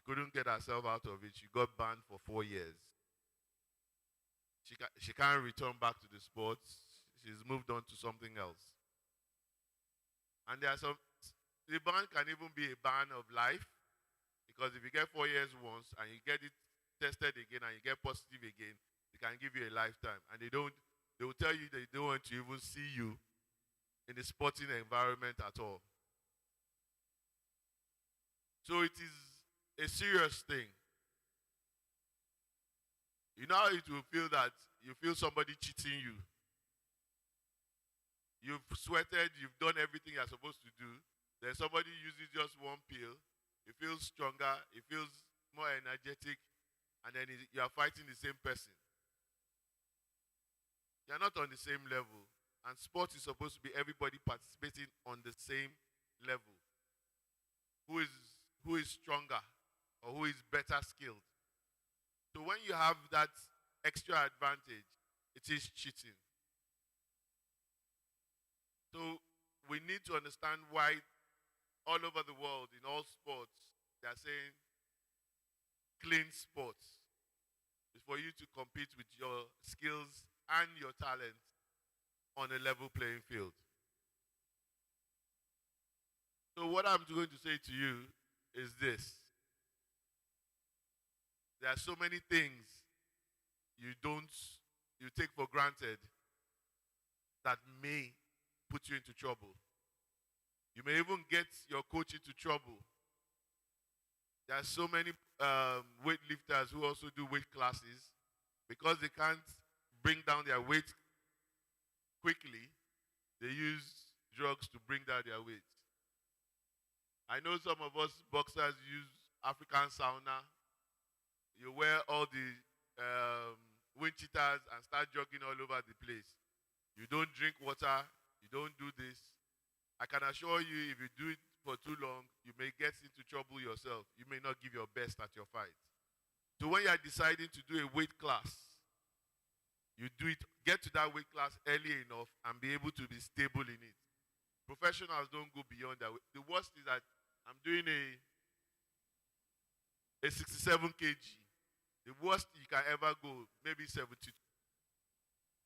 couldn't get herself out of it. She got banned for 4 years. She can't return back to the sports. She's moved on to something else. And there are some, the ban can even be a ban of life, because if you get 4 years once and you get it tested again and you get positive again, they can give you a lifetime. And they will tell you they don't want to even see you in the sporting environment at all. So it is a serious thing. You know how it will feel that you feel somebody cheating you. You've sweated, you've done everything you're supposed to do. Then somebody uses just one pill. He feels stronger, he feels more energetic, and then you are fighting the same person. You're not on the same level. And sport is supposed to be everybody participating on the same level. Who is stronger or who is better skilled. So when you have that extra advantage, it is cheating. So we need to understand why all over the world, in all sports, they are saying clean sports. It's for you to compete with your skills and your talent on a level playing field. So what I'm going to say to you is this. There are so many things you take for granted that may put you into trouble. You may even get your coach into trouble. There are so many weightlifters who also do weight classes because they can't bring down their weight quickly. They use drugs to bring down their weight. I know some of us boxers use African sauna. You wear all the wind cheaters and start jogging all over the place. You don't drink water. You don't do this. I can assure you, if you do it for too long, you may get into trouble yourself. You may not give your best at your fight. So when you are deciding to do a weight class, you do it, get to that weight class early enough and be able to be stable in it. Professionals don't go beyond that. The worst is that I'm doing a 67 kg. The worst you can ever go, maybe 72.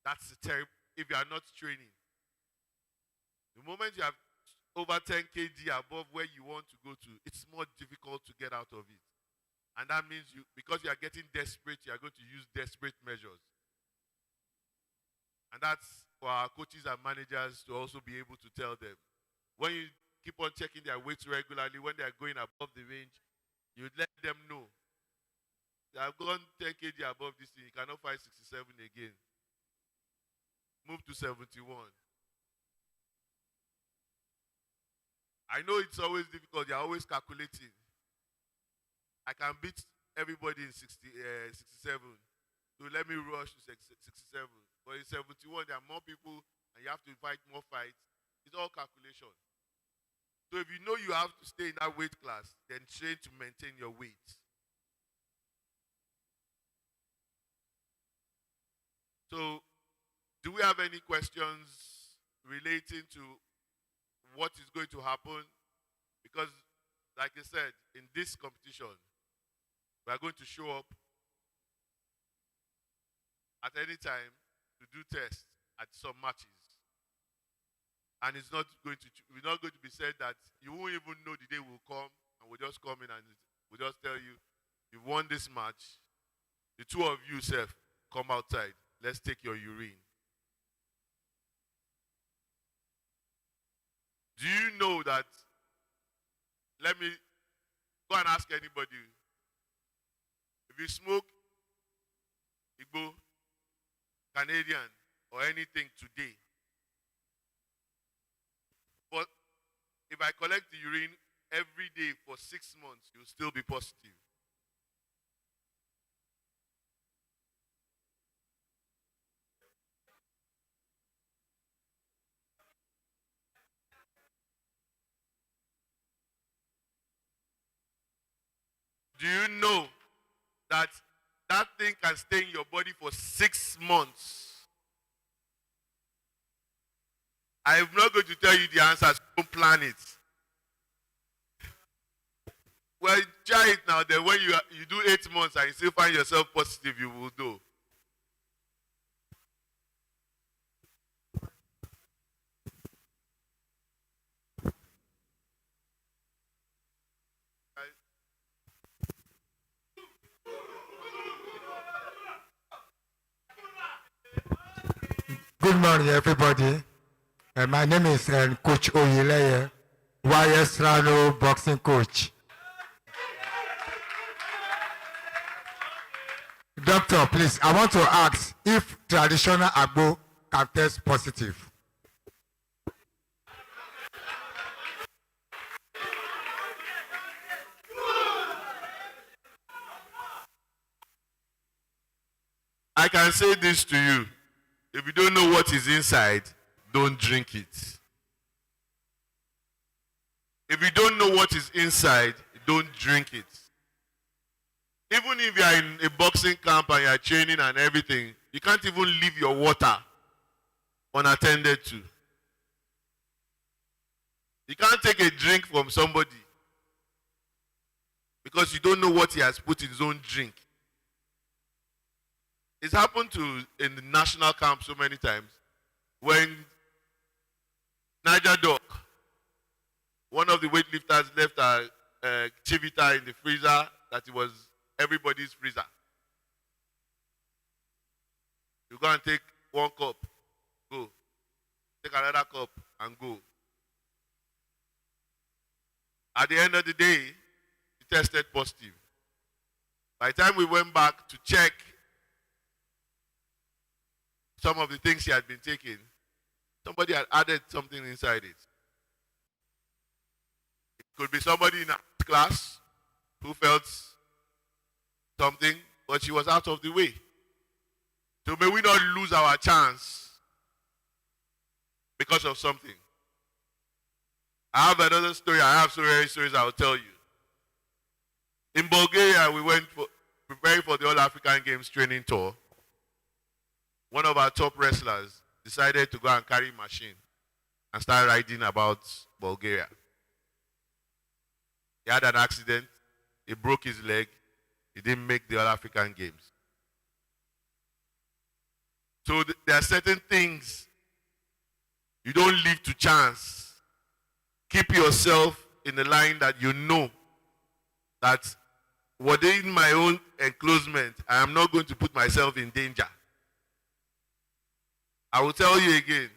That's terrible if you are not training. The moment you have over 10 kg above where you want to go to, it's more difficult to get out of it. And that means because you are getting desperate, you are going to use desperate measures. And that's for our coaches and managers to also be able to tell them. When you keep on checking their weights regularly, when they are going above the range, you let them know. They have gone 10 kg above this thing, you cannot fight 67 again. Move to 71. I know it's always difficult, you're always calculating. I can beat everybody in 67. So let me rush to 67. But in 71, there are more people and you have to fight more fights. It's all calculation. So if you know you have to stay in that weight class, then train to maintain your weight. So, do we have any questions relating to what is going to happen? Because, like I said, in this competition, we are going to show up at any time to do tests at some matches. And it's not going to be said that you won't even know the day will come and we'll just come in and we'll just tell you, you've won this match. The two of you, self, come outside. Let's take your urine. Do you know that? Let me go and ask anybody. If you smoke Igbo, Canadian, or anything today, but if I collect the urine every day for 6 months, you'll still be positive. Do you know that that thing can stay in your body for 6 months? I'm not going to tell you the answers. Don't plan it. Well, try it now. Then when you do 8 months and you still find yourself positive, you will do. Good morning, everybody. My name is Coach Oyeleye, YS Rano boxing coach. Doctor, please, I want to ask if traditional agbo can test positive. I can say this to you. If you don't know what is inside, don't drink it. If you don't know what is inside, don't drink it. Even if you are in a boxing camp and you are training and everything, you can't even leave your water unattended to. You can't take a drink from somebody because you don't know what he has put in his own drink. It's happened in the national camp so many times when Niger Doc, one of the weightlifters, left a chivita in the freezer that it was everybody's freezer. You go and take one cup, go. Take another cup and go. At the end of the day, he tested positive. By the time we went back to check some of the things he had been taking, somebody had added something inside it. It could be somebody in our class who felt something, but she was out of the way. So may we not lose our chance because of something. I have another story. I have so many stories I will tell you. In Bulgaria, we went preparing for the All African Games training tour. One of our top wrestlers decided to go and carry a machine and start riding about Bulgaria. He had an accident. He broke his leg. He didn't make the All African Games. So there are certain things you don't leave to chance. Keep yourself in the line that you know that within my own enclosement, I am not going to put myself in danger. I will tell you again.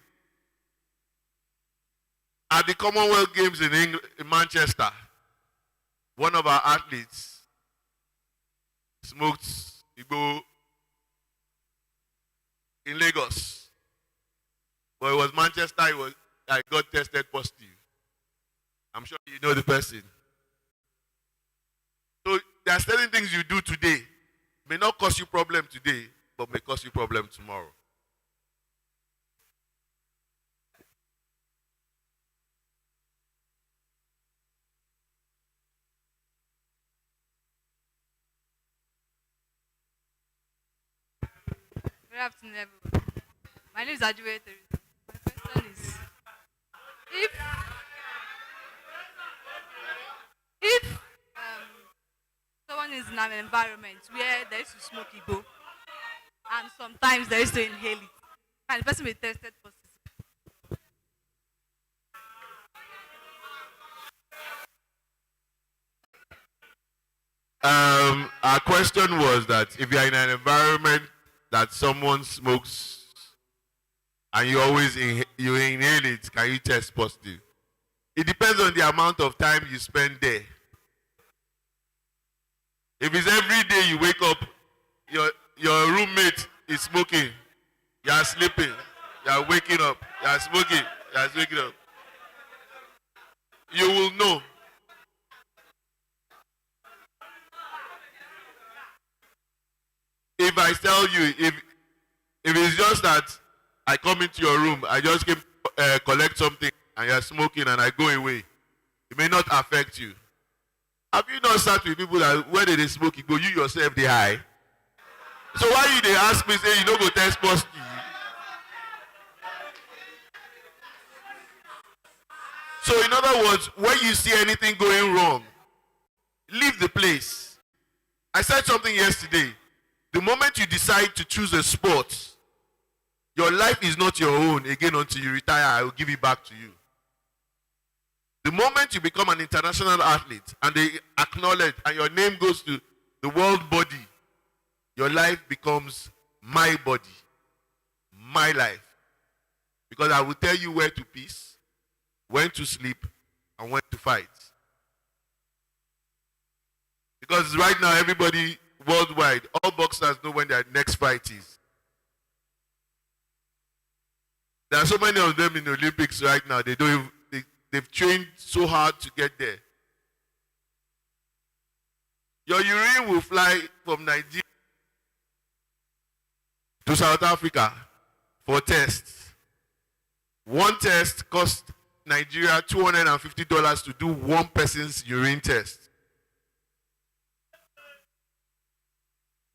At the Commonwealth Games in Manchester, one of our athletes smoked Igbo in Lagos. But it was Manchester, I got tested positive. I'm sure you know the person. So there are certain things you do today, may not cause you problem today, but may cause you problem tomorrow. Good afternoon, everyone. My name is Ajuwe Teresa. My question is, if someone is in an environment where there is to smoke Igbo, and sometimes there is to inhale it, and the person will be tested positive. Our question was that if you are in an environment that someone smokes and you always you inhale it, can you test positive? It depends on the amount of time you spend there. If it's every day you wake up, your roommate is smoking, you are sleeping, you are waking up, you are smoking, you are waking up, you will know. If I tell you, if it's just that I come into your room, I just came collect something and you're smoking and I go away, it may not affect you. Have you not sat with people that where they smoke, you go, you yourself they high? So why they ask me, say you don't go test positive? So in other words, when you see anything going wrong, leave the place. I said something yesterday. The moment you decide to choose a sport, your life is not your own again until you retire. I will give it back to you. The moment you become an international athlete and they acknowledge and your name goes to the world body, your life becomes my body, my life. Because I will tell you where to peace, when to sleep, and when to fight. Because right now, everybody worldwide, all boxers know when their next fight is. There are so many of them in the Olympics right now, they've trained so hard to get there. Your urine will fly from Nigeria to South Africa for tests. One test costs Nigeria $250 to do one person's urine test.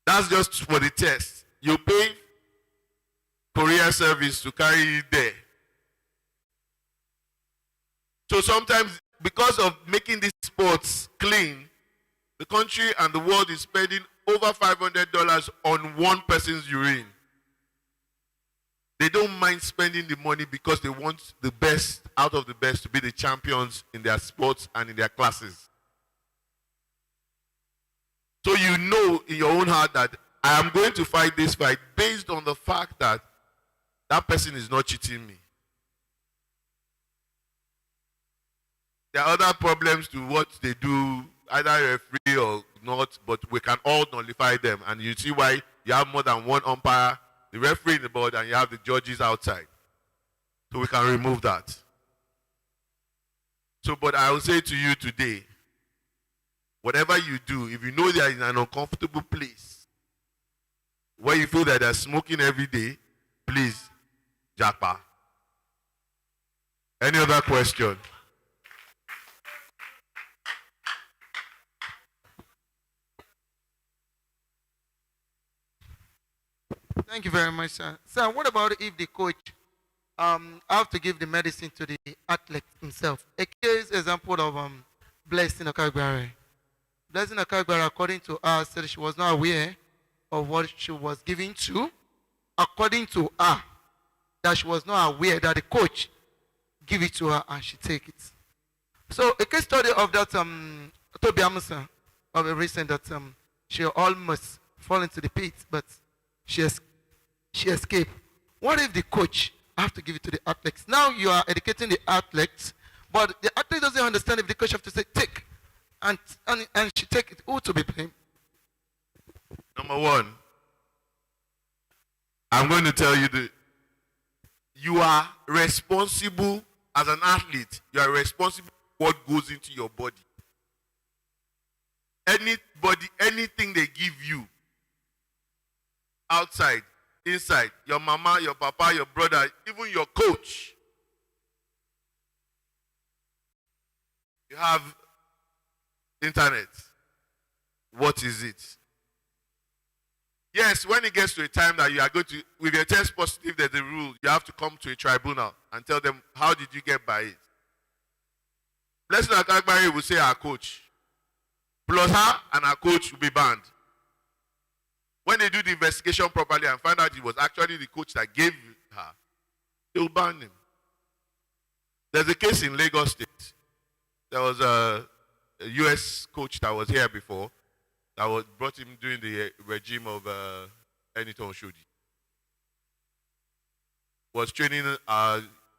That's just for the test. You pay courier service to carry it there. So sometimes, because of making these sports clean, the country and the world is spending over $500 on one person's urine. They don't mind spending the money because they want the best out of the best to be the champions in their sports and in their classes. So you know in your own heart that I am going to fight this fight based on the fact that that person is not cheating me. There are other problems to what they do, either referee or not, but we can all nullify them. And you see why you have more than one umpire, the referee in the board, and you have the judges outside. So we can remove that. So, but I will say to you today, whatever you do, if you know they are in an uncomfortable place, where you feel that they're smoking every day, please, japa. Any other question? Thank you very much, sir. Sir, what about if the coach have to give the medicine to the athlete himself? A case example of Blessing Okagbare. Blessing Okagbare, according to her, said she was not aware of what she was giving to. According to her, that she was not aware that the coach give it to her and she take it. So a case study of that Toby Amusa of a recent that she almost fall into the pit, but she escaped. What if the coach have to give it to the athletes? Now you are educating the athletes, but the athlete doesn't understand if the coach have to say take, and she take it. Who to be blamed? Number one, I'm going to tell you that you are responsible as an athlete. You are responsible for what goes into your body. Anything they give you, outside, inside, your mama, your papa, your brother, even your coach. You have internet. What is it? Yes, when it gets to a time that you are going to, with your test positive, there's a rule. You have to come to a tribunal and tell them, how did you get by it? Blessing Akagbari will say our coach. Plus her and our coach will be banned. When they do the investigation properly and find out it was actually the coach that gave her, they will ban him. There's a case in Lagos State. There was a U.S. coach that was here before that was brought him during the regime of Eniton Oshodi. Was training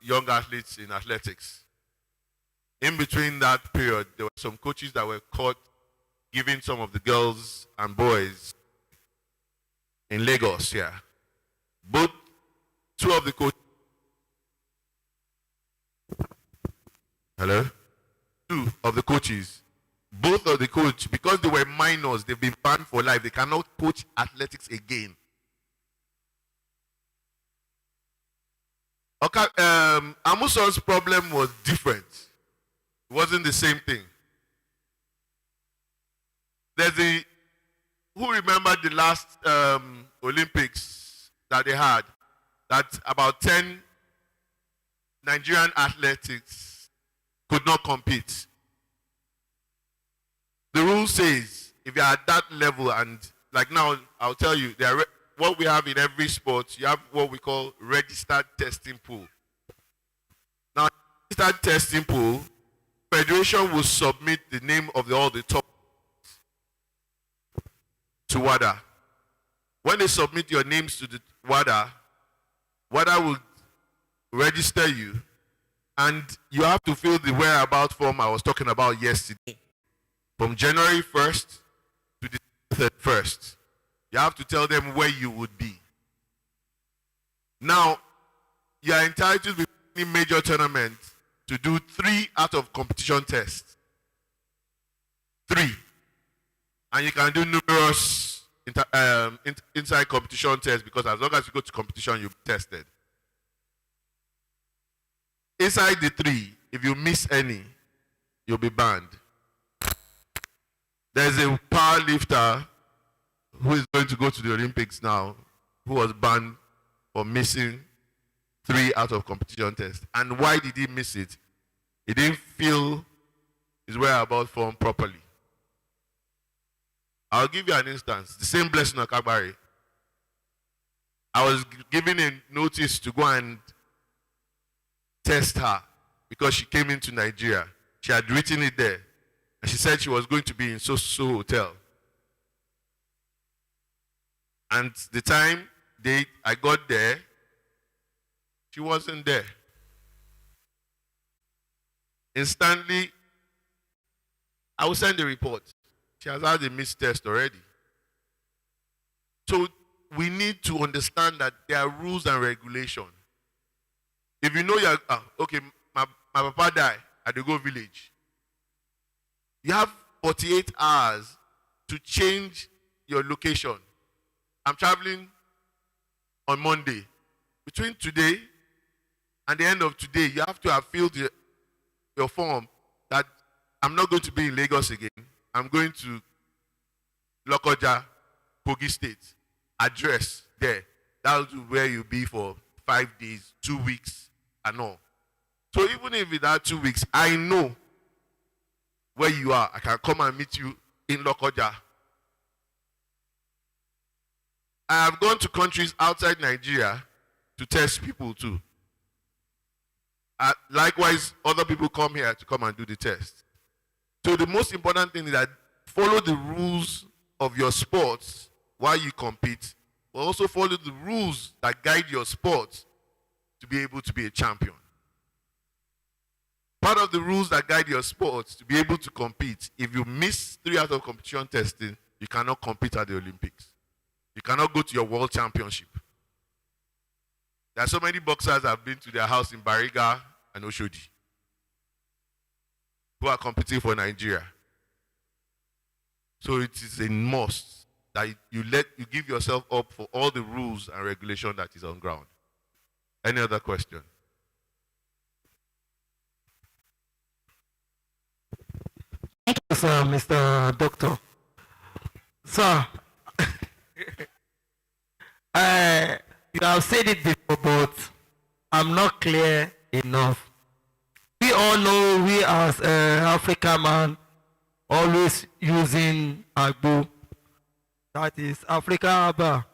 young athletes in athletics. In between that period, there were some coaches that were caught giving some of the girls and boys in Lagos, yeah. Two of the coaches. Hello? Two of the coaches. Both of the coaches, because they were minors, they've been banned for life. They cannot coach athletics again. Okay, Amuson's problem was different. It wasn't the same thing. Who remembered the last Olympics that they had? That about 10 Nigerian athletes could not compete. The rule says if you're at that level, and like now, I'll tell you, what we have in every sport, you have what we call registered testing pool. Now, registered testing pool, federation will submit the name of all the top to WADA. When they submit your names to the WADA, WADA will register you, and you have to fill the whereabout form I was talking about yesterday. From January 1st to the 31st, you have to tell them where you would be. Now, you are entitled with any major tournament to do 3 out of competition tests. 3. And you can do numerous inside competition tests, because as long as you go to competition, you'll be tested. Inside the 3, if you miss any, you'll be banned. There's a power lifter who is going to go to the Olympics now, who was banned for missing 3 out of competition tests. And why did he miss it? He didn't fill his whereabouts form properly. I'll give you an instance. The same Blessing Okagbare. I was given a notice to go and test her because she came into Nigeria. She had written it there. And she said she was going to be in so hotel. And the time I got there, she wasn't there. Instantly, I will send the report. She has had a missed test already. So we need to understand that there are rules and regulations. If you know okay, my papa died at the Go village. You have 48 hours to change your location. I'm traveling on Monday. Between today and the end of today, you have to have filled your form that I'm not going to be in Lagos again. I'm going to Lokoja, Kogi State. Address there. That'll be where you'll be for 5 days, 2 weeks, and all. So even if it's that 2 weeks, I know where you are. I can come and meet you in Lokoja. I have gone to countries outside Nigeria to test people too. Likewise, other people come here to come and do the test. So the most important thing is that follow the rules of your sports while you compete, but also follow the rules that guide your sports to be able to be a champion. Part of the rules that guide your sports to be able to compete, if you miss 3 out of competition testing, you cannot compete at the Olympics. You cannot go to your world championship. There are so many boxers that have been to their house in Bariga and Oshodi who are competing for Nigeria. So it is a must that you give yourself up for all the rules and regulation that is on ground. Any other question? Thank you, sir, Mr. Doctor. Sir, you have said it before, but I'm not clear enough. We all know we as African man always using agbo. That is African Abba.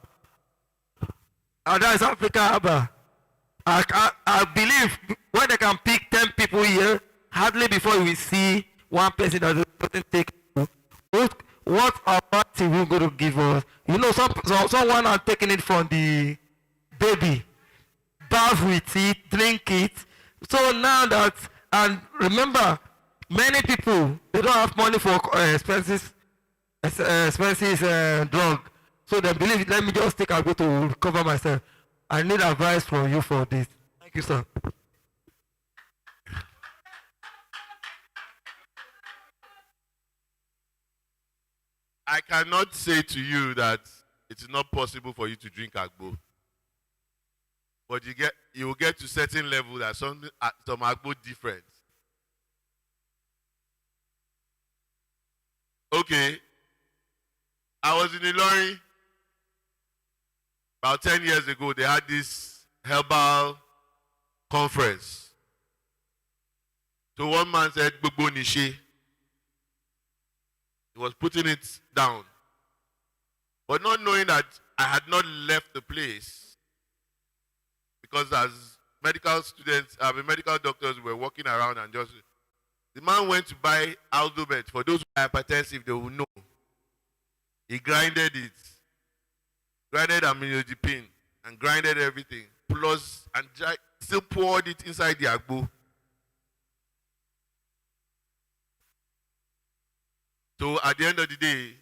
And that is African Abba. I believe when they can pick 10 people here, hardly before we see one person that doesn't take. What about you going to give us? You know, someone are taking it from the baby, bath with it, drink it. So now that, and remember, many people, they don't have money for expenses drug. So they believe, let me just take a go to recover myself. I need advice from you for this. Thank you, sir. I cannot say to you that it is not possible for you to drink agbo. But you will get to certain level that some agbo different. Okay. I was in Ilorin about 10 years ago. They had this herbal conference. So one man said, "Gbogbo nishe." He was putting it down. But not knowing that I had not left the place, because as medical students, medical doctors were walking around and just, the man went to buy Aldobet. For those who are hypertensive, they will know. He grinded amlodipine, and grinded everything, plus, and still poured it inside the agbo. So at the end of the day,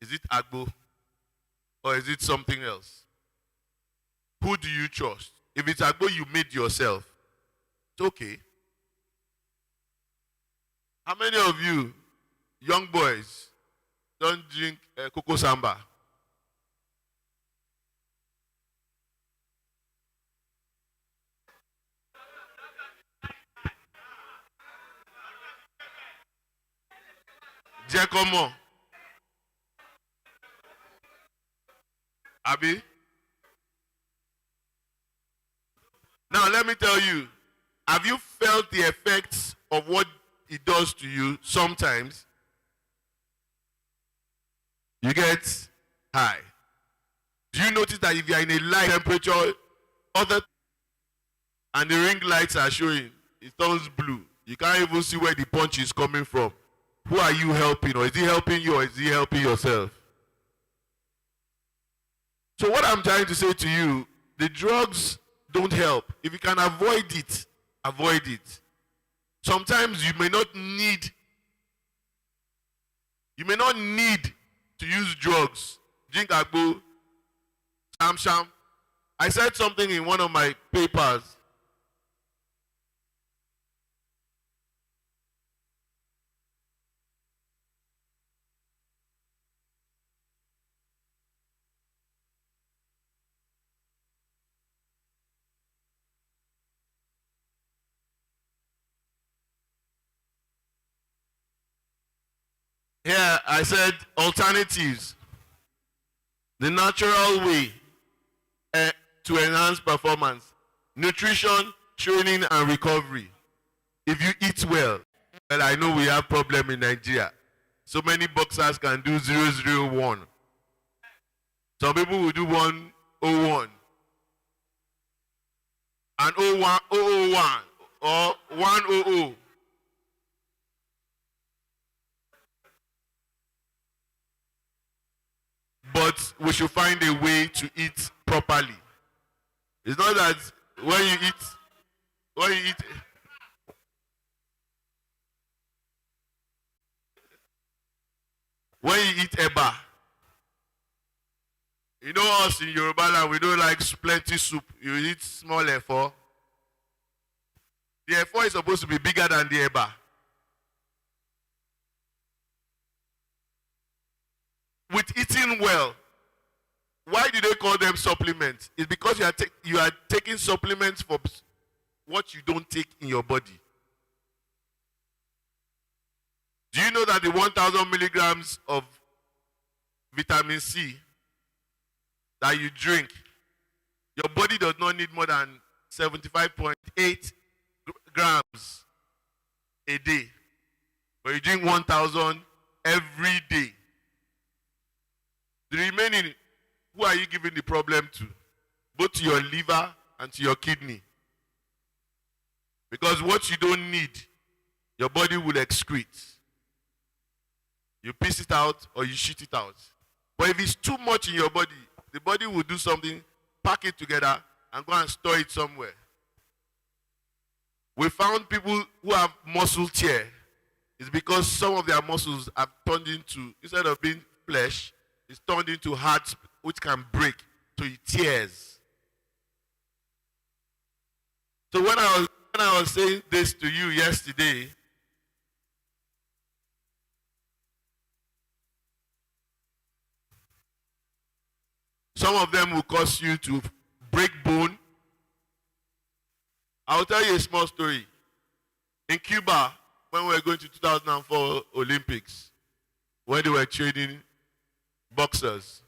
is it agbo or is it something else? Who do you trust? If it's agbo you made yourself, it's okay. How many of you, young boys, don't drink cocoa samba? Giacomo. Abi? Now let me tell you, have you felt the effects of what it does to you sometimes? You get high. Do you notice that if you are in a light temperature, and the ring lights are showing, it turns blue. You can't even see where the punch is coming from. Who are you helping? Or is he helping you, or is he helping yourself? So what I'm trying to say to you, the drugs don't help. If you can avoid it, avoid it. Sometimes you may not need to use drugs. Drink agbo, sham. I said something in one of my papers. Here I said alternatives. The natural way to enhance performance. Nutrition, training, and recovery. If you eat well, I know we have problem in Nigeria. So many boxers can do 001. Some people will do 101. And 001 or 100. But we should find a way to eat properly. It's not that when you eat eba, you know us in Yoruba land, we don't like plenty soup. You eat small efo. The efo is supposed to be bigger than the eba. With eating well, why do they call them supplements? It's because you are taking supplements for what you don't take in your body. Do you know that the 1,000 milligrams of vitamin C that you drink, your body does not need more than 75.8 grams a day, but you drink 1,000 every day. The remaining, who are you giving the problem to? Both to your liver and to your kidney. Because what you don't need, your body will excrete. You piss it out or you shit it out. But if it's too much in your body, the body will do something, pack it together, and go and store it somewhere. We found people who have muscle tear. It's because some of their muscles have turned into, instead of being flesh, it's turned into heart, which can break, so it tears. So when I was saying this to you yesterday, some of them will cause you to break bone. I'll tell you a small story. In Cuba, when we were going to 2004 Olympics, when they were training boxers,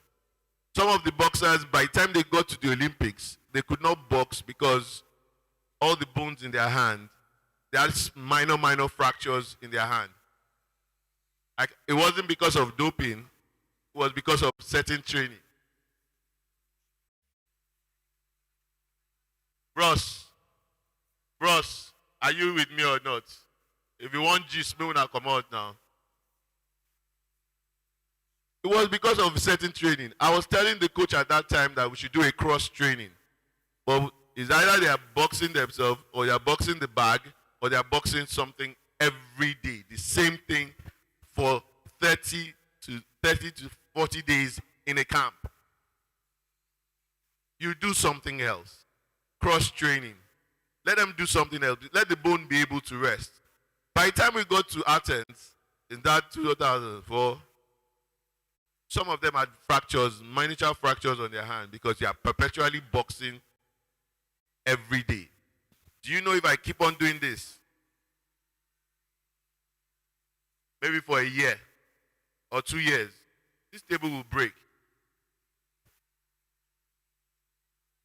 some of the boxers, by the time they got to the Olympics, they could not box because all the bones in their hand, they had minor fractures in their hand. Like, it wasn't because of doping, it was because of certain training. Bros, bros, are you with me or not? If you want gist, me una come out now. It was because of certain training. I was telling the coach at that time that we should do a cross training. But it's either they are boxing themselves, or they are boxing the bag, or they are boxing something every day. The same thing for 30 to 40 days in a camp. You do something else. Cross training. Let them do something else. Let the bone be able to rest. By the time we got to Athens in that 2004, some of them had fractures, miniature fractures on their hand, because they are perpetually boxing every day. Do you know, if I keep on doing this, maybe for a year or 2 years, this table will break.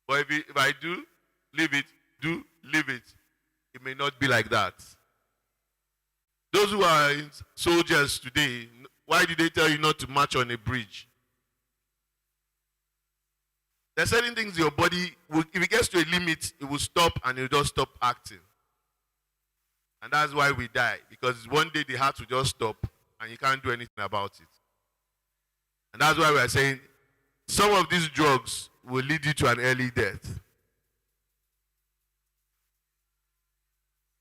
But if I do, leave it, it may not be like that. Those who are soldiers today, why did they tell you not to march on a bridge? There are certain things your body, if it gets to a limit, it will stop and it will just stop acting. And that's why we die. Because one day the heart will just stop and you can't do anything about it. And that's why we are saying some of these drugs will lead you to an early death.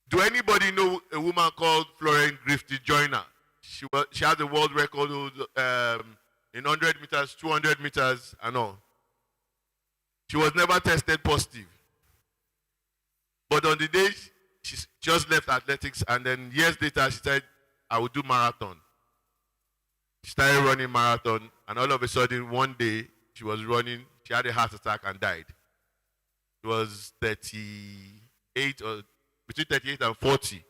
Do anybody know a woman called Florence Griffith Joyner? She had the world record in 100 meters, 200 meters, and all. She was never tested positive. But on the day she just left athletics, and then years later she said, I will do marathon. She started running marathon, and all of a sudden, one day she was running, she had a heart attack and died. She was 38 or between 38 and 40.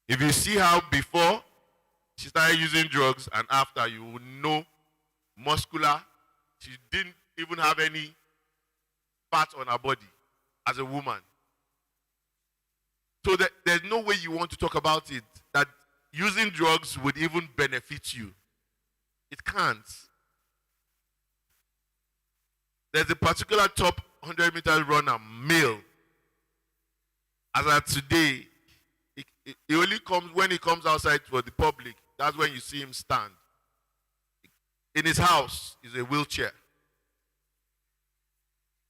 If you see how before she started using drugs and after, you will know muscular. She didn't even have any fat on her body as a woman. So there's no way you want to talk about it, that using drugs would even benefit you. It can't. There's a particular top 100 meter runner, male. As of today, he only comes when he comes outside for the public. That's when you see him stand. In his house is a wheelchair.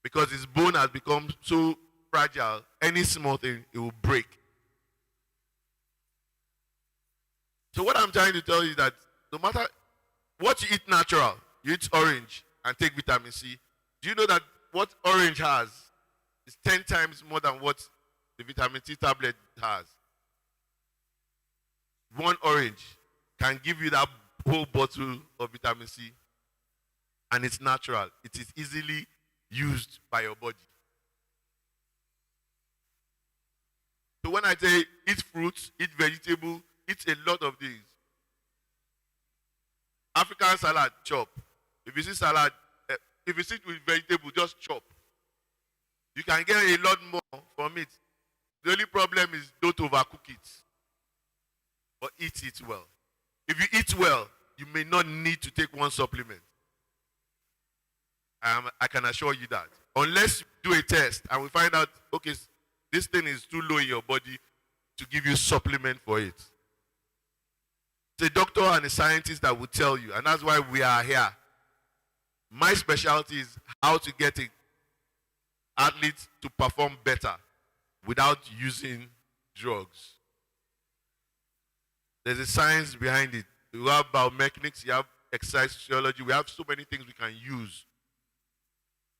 Because his bone has become so fragile, any small thing, it will break. So what I'm trying to tell you is that no matter what you eat natural, you eat orange and take vitamin C, do you know that what orange has is 10 times more than what the vitamin C tablet has? One orange can give you that whole bottle of vitamin C, and it's natural. It is easily used by your body. So when I say eat fruits, eat vegetable, eat a lot of these. African salad, chop. If you see salad, if you sit with vegetable, just chop. You can get a lot more from it. The only problem is don't overcook it. But eat it well. If you eat well, you may not need to take one supplement. I can assure you that. Unless you do a test and we find out, okay, this thing is too low in your body to give you supplement for it. It's a doctor and a scientist that will tell you, and that's why we are here. My specialty is how to get an athlete to perform better without using drugs. There's a science behind it. You have biomechanics, you have exercise physiology, we have so many things we can use.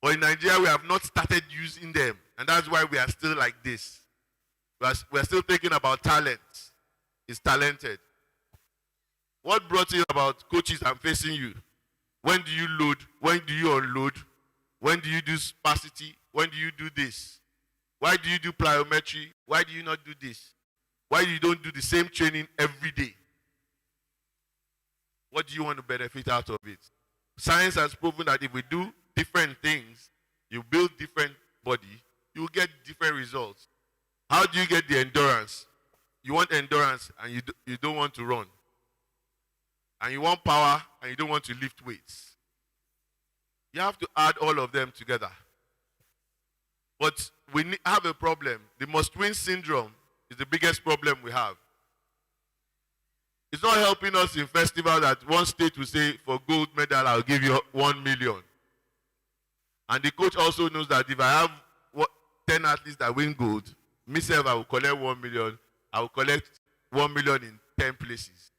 But in Nigeria, we have not started using them. And that's why we are still like this. We are still thinking about talent. It's talented. What brought it about coaches and facing you? When do you load? When do you unload? When do you do sparsity? When do you do this? Why do you do plyometry? Why do you not do this? Why you don't do the same training every day? What do you want to benefit out of it? Science has proven that if we do different things, you build different body, you will get different results. How do you get the endurance? you want endurance and you don't want to run. And you want power and you don't want to lift weights. You have to add all of them together. But have a problem. The must-win syndrome is the biggest problem we have. It's not helping us in festival that one state will say, for gold medal, I'll give you 1 million. And the coach also knows that if I have 10 athletes that win gold, myself, I will collect 1 million. I will collect 1 million in 10 places.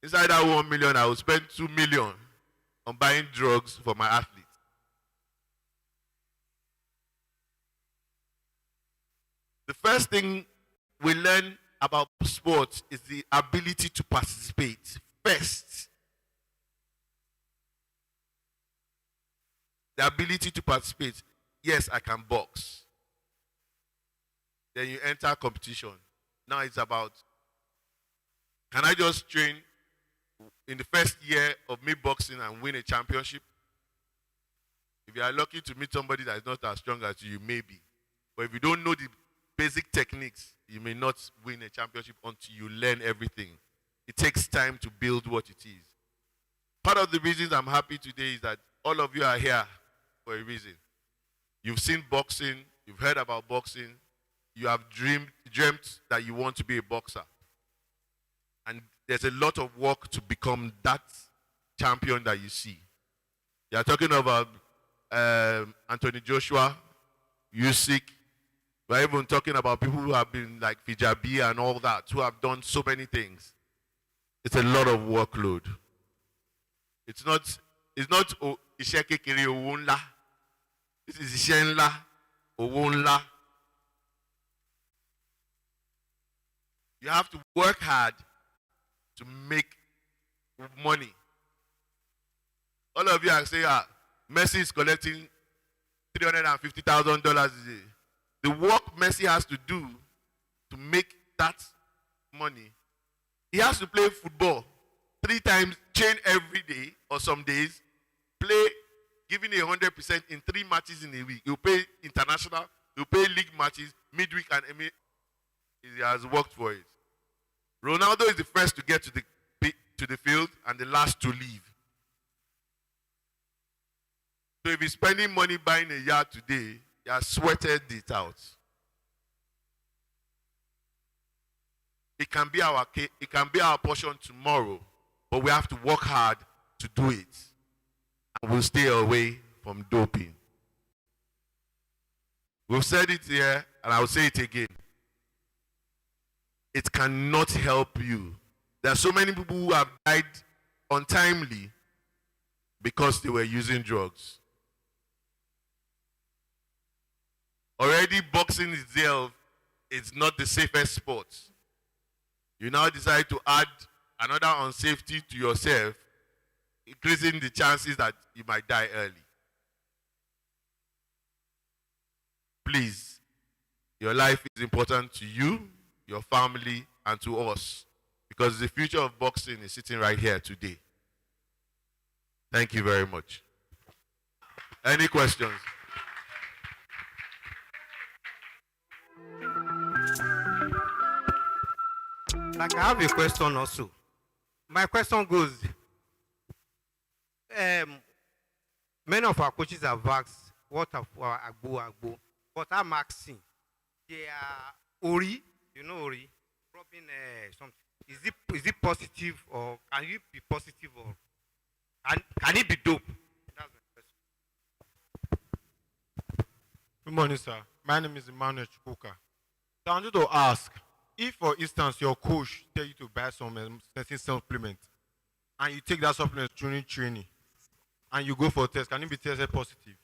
Inside that 1 million, I will spend 2 million on buying drugs for my athletes. The first thing we learn about sports is the ability to participate. First, the ability to participate. Yes, I can box. Then you enter competition. Now it's about, can I just train in the first year of me boxing and win a championship? If you are lucky to meet somebody that is not as strong as you, may be. But if you don't know the basic techniques, you may not win a championship until you learn everything. It takes time to build what it is. Part of the reasons I'm happy today is that all of you are here for a reason. You've seen boxing, you've heard about boxing, you have dreamt that you want to be a boxer. And there's a lot of work to become that champion that you see. You are talking about Anthony Joshua, Usyk. We're even talking about people who have been like Fijabi and all that, who have done so many things. It's a lot of workload. It's not iṣẹ́ kékeré owó ńlá. This is iṣẹ́ ńlá, owó ńlá. You have to work hard to make money. All of you are saying, Messi is collecting $350,000 a day. The work Messi has to do to make that money, he has to play football 3 times, train every day or some days, play, giving 100% in 3 matches in a week. He'll play international, he'll play league matches, midweek, and he has worked for it. Ronaldo is the first to get to the field and the last to leave. So if he's spending money buying a yard today, he has sweated it out. It can be our portion tomorrow, but we have to work hard to do it. And we'll stay away from doping. We've said it here, and I'll say it again. It cannot help you. There are so many people who have died untimely because they were using drugs. Already boxing itself is not the safest sport. You now decide to add another unsafety to yourself, increasing the chances that you might die early. Please, your life is important to you, your family, and to us, because the future of boxing is sitting right here today. Thank you very much. Any questions? Like I have a question also. My question goes, many of our coaches have asked, what of our agbo? But I'm asking, they are Ori, you know Ori, rubbing something. Is it positive, or can you be positive, or can it be dope? That's my question. Good morning, sir. My name is Emmanuel Chukwuka. So I wanted to ask, if, for instance, your coach tell you to buy some certain supplement, and you take that supplement during training, and you go for a test, can it be tested positive?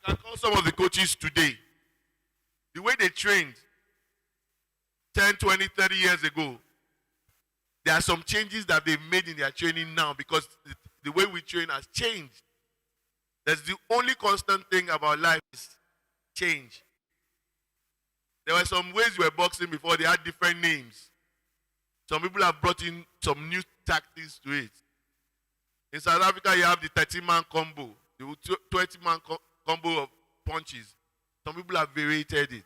I can call some of the coaches today. The way they trained 10, 20, 30 years ago, there are some changes that they've made in their training now because the way we train has changed. That's the only constant thing about life is change. There were some ways you were boxing before, they had different names. Some people have brought in some new tactics to it. In South Africa, you have the 30-man combo, the 20-man combo of punches. Some people have variated it.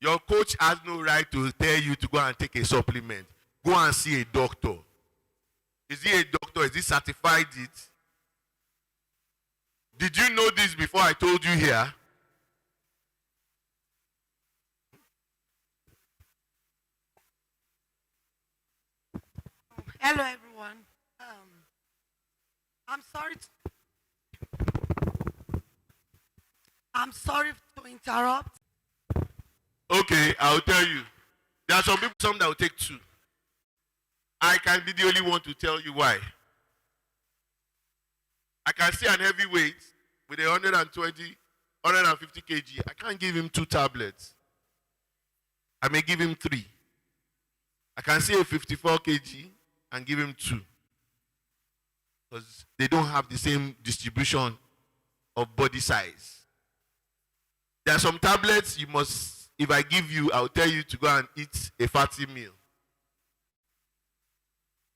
Your coach has no right to tell you to go and take a supplement. Go and see a doctor. Is he a doctor? Is he certified it? Did you know this before I told you here? Hello, everyone. I'm sorry. I'm sorry to interrupt. Okay, I'll tell you. There are some people, some that will take 2. I can be the only one to tell you why. I can see an heavyweight with 120, 150 kg. I can't give him 2 tablets. I may give him 3. I can see a 54 kg and give him 2. Because they don't have the same distribution of body size. There are some tablets you must, if I give you, I'll tell you to go and eat a fatty meal.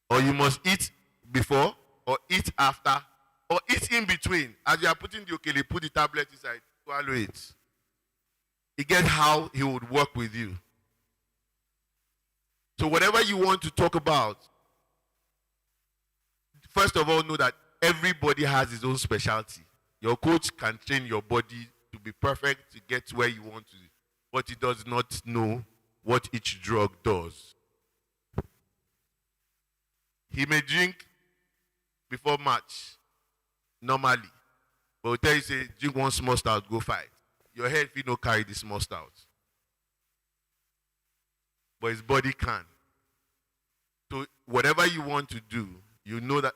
Or you must eat before, or eat after, or eat in between. As you are putting the okele, put the tablet inside, swallow it. You get how he would work with you. So whatever you want to talk about, first of all, know that everybody has his own specialty. Your coach can train your body to be perfect to get where you want to, but he does not know what each drug does. He may drink before match, normally, but he'll tell you, say, drink 1 small stout, go fight. Your head will not carry the small stout. But his body can. So whatever you want to do, you know that,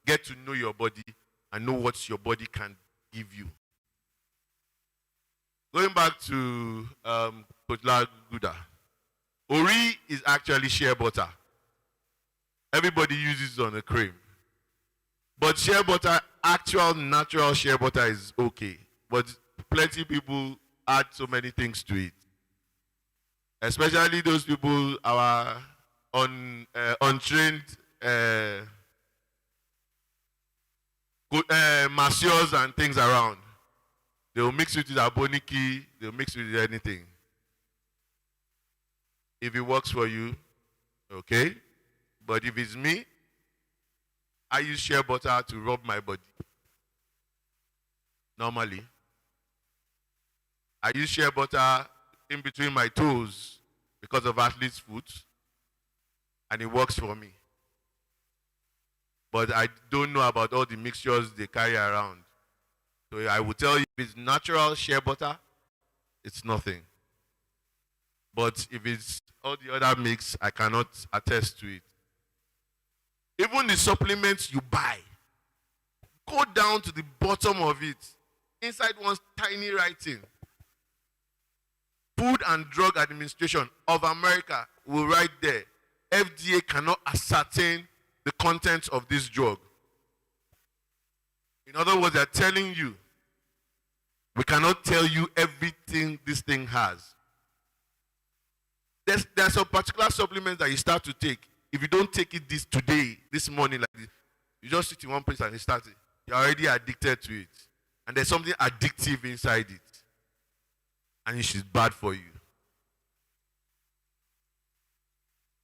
get to know your body and know what your body can give you. Going back to Coach Laguda, Ori is actually shea butter. Everybody uses it on a cream. But shea butter, actual natural shea butter is okay. But plenty people add so many things to it. Especially those people are untrained masseurs and things around. They will mix it with aboniki, they will mix it with anything. If it works for you, okay. But if it's me, I use shea butter to rub my body. Normally. I use shea butter in between my toes because of athlete's foot. And it works for me. But I don't know about all the mixtures they carry around. So I will tell you, if it's natural shea butter, it's nothing. But if it's all the other mix, I cannot attest to it. Even the supplements you buy, go down to the bottom of it. Inside one tiny writing. Food and Drug Administration of America will write there, FDA cannot ascertain the contents of this drug. In other words, they're telling you, we cannot tell you everything this thing has. There's some particular supplements that you start to take. If you don't take it this morning like this, you just sit in one place and you start it. You're already addicted to it. And there's something addictive inside it. And it is bad for you.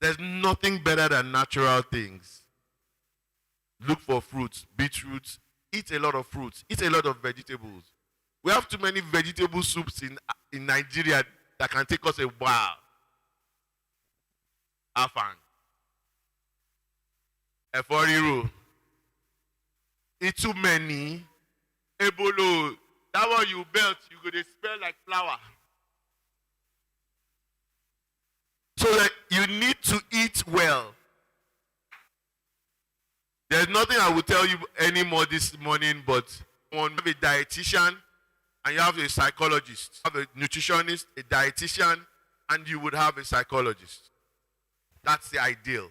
There's nothing better than natural things. Look for fruits, beetroots, eat a lot of fruits, eat a lot of vegetables. We have too many vegetable soups in Nigeria that can take us a while. Afang. Eforiro. Eat too many. Ebolo. That one you belt, you go to smell like flour. So that you need to eat well. There's nothing I will tell you anymore this morning, but you have a dietitian and you have a psychologist. You have a nutritionist, a dietitian, and you would have a psychologist. That's the ideal.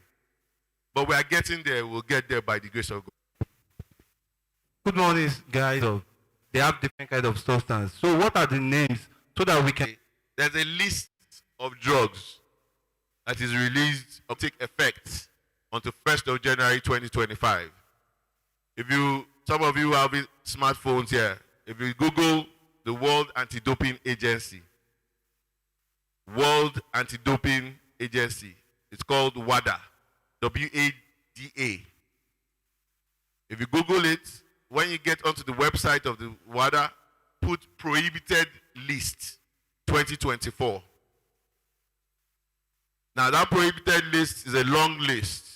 But we are getting there. We'll get there by the grace of God. Good morning, guys. They have different kind of substance. So what are the names so that we can... There's a list of drugs that is released or take effect on the 1st of January 2025. Some of you have smartphones here. If you Google the World Anti-Doping Agency, World Anti-Doping Agency, it's called WADA, W-A-D-A. If you Google it, when you get onto the website of the WADA, put prohibited list 2024. Now that prohibited list is a long list.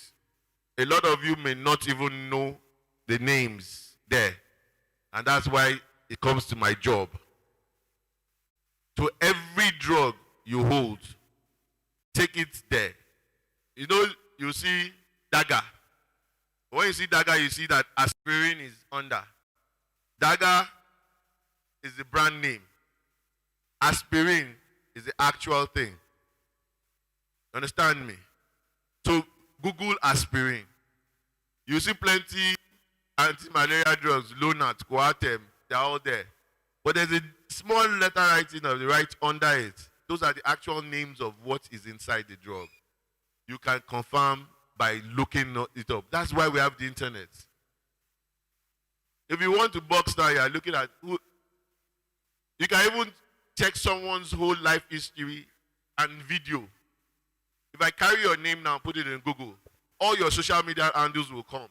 A lot of you may not even know the names there. And that's why it comes to my job. So every drug you hold, take it there. You know, you see dagger. When you see dagger, you see that aspirin is under. Dagger is the brand name. Aspirin is the actual thing. Understand me? So Google aspirin. You see plenty anti-malaria drugs, Lonart, Coartem, they're all there. But there's a small letter writing of the right under it. Those are the actual names of what is inside the drug. You can confirm by looking it up. That's why we have the internet. If you want to box now, you're looking at who. You can even check someone's whole life history and video. If I carry your name now and put it in Google, all your social media handles will come.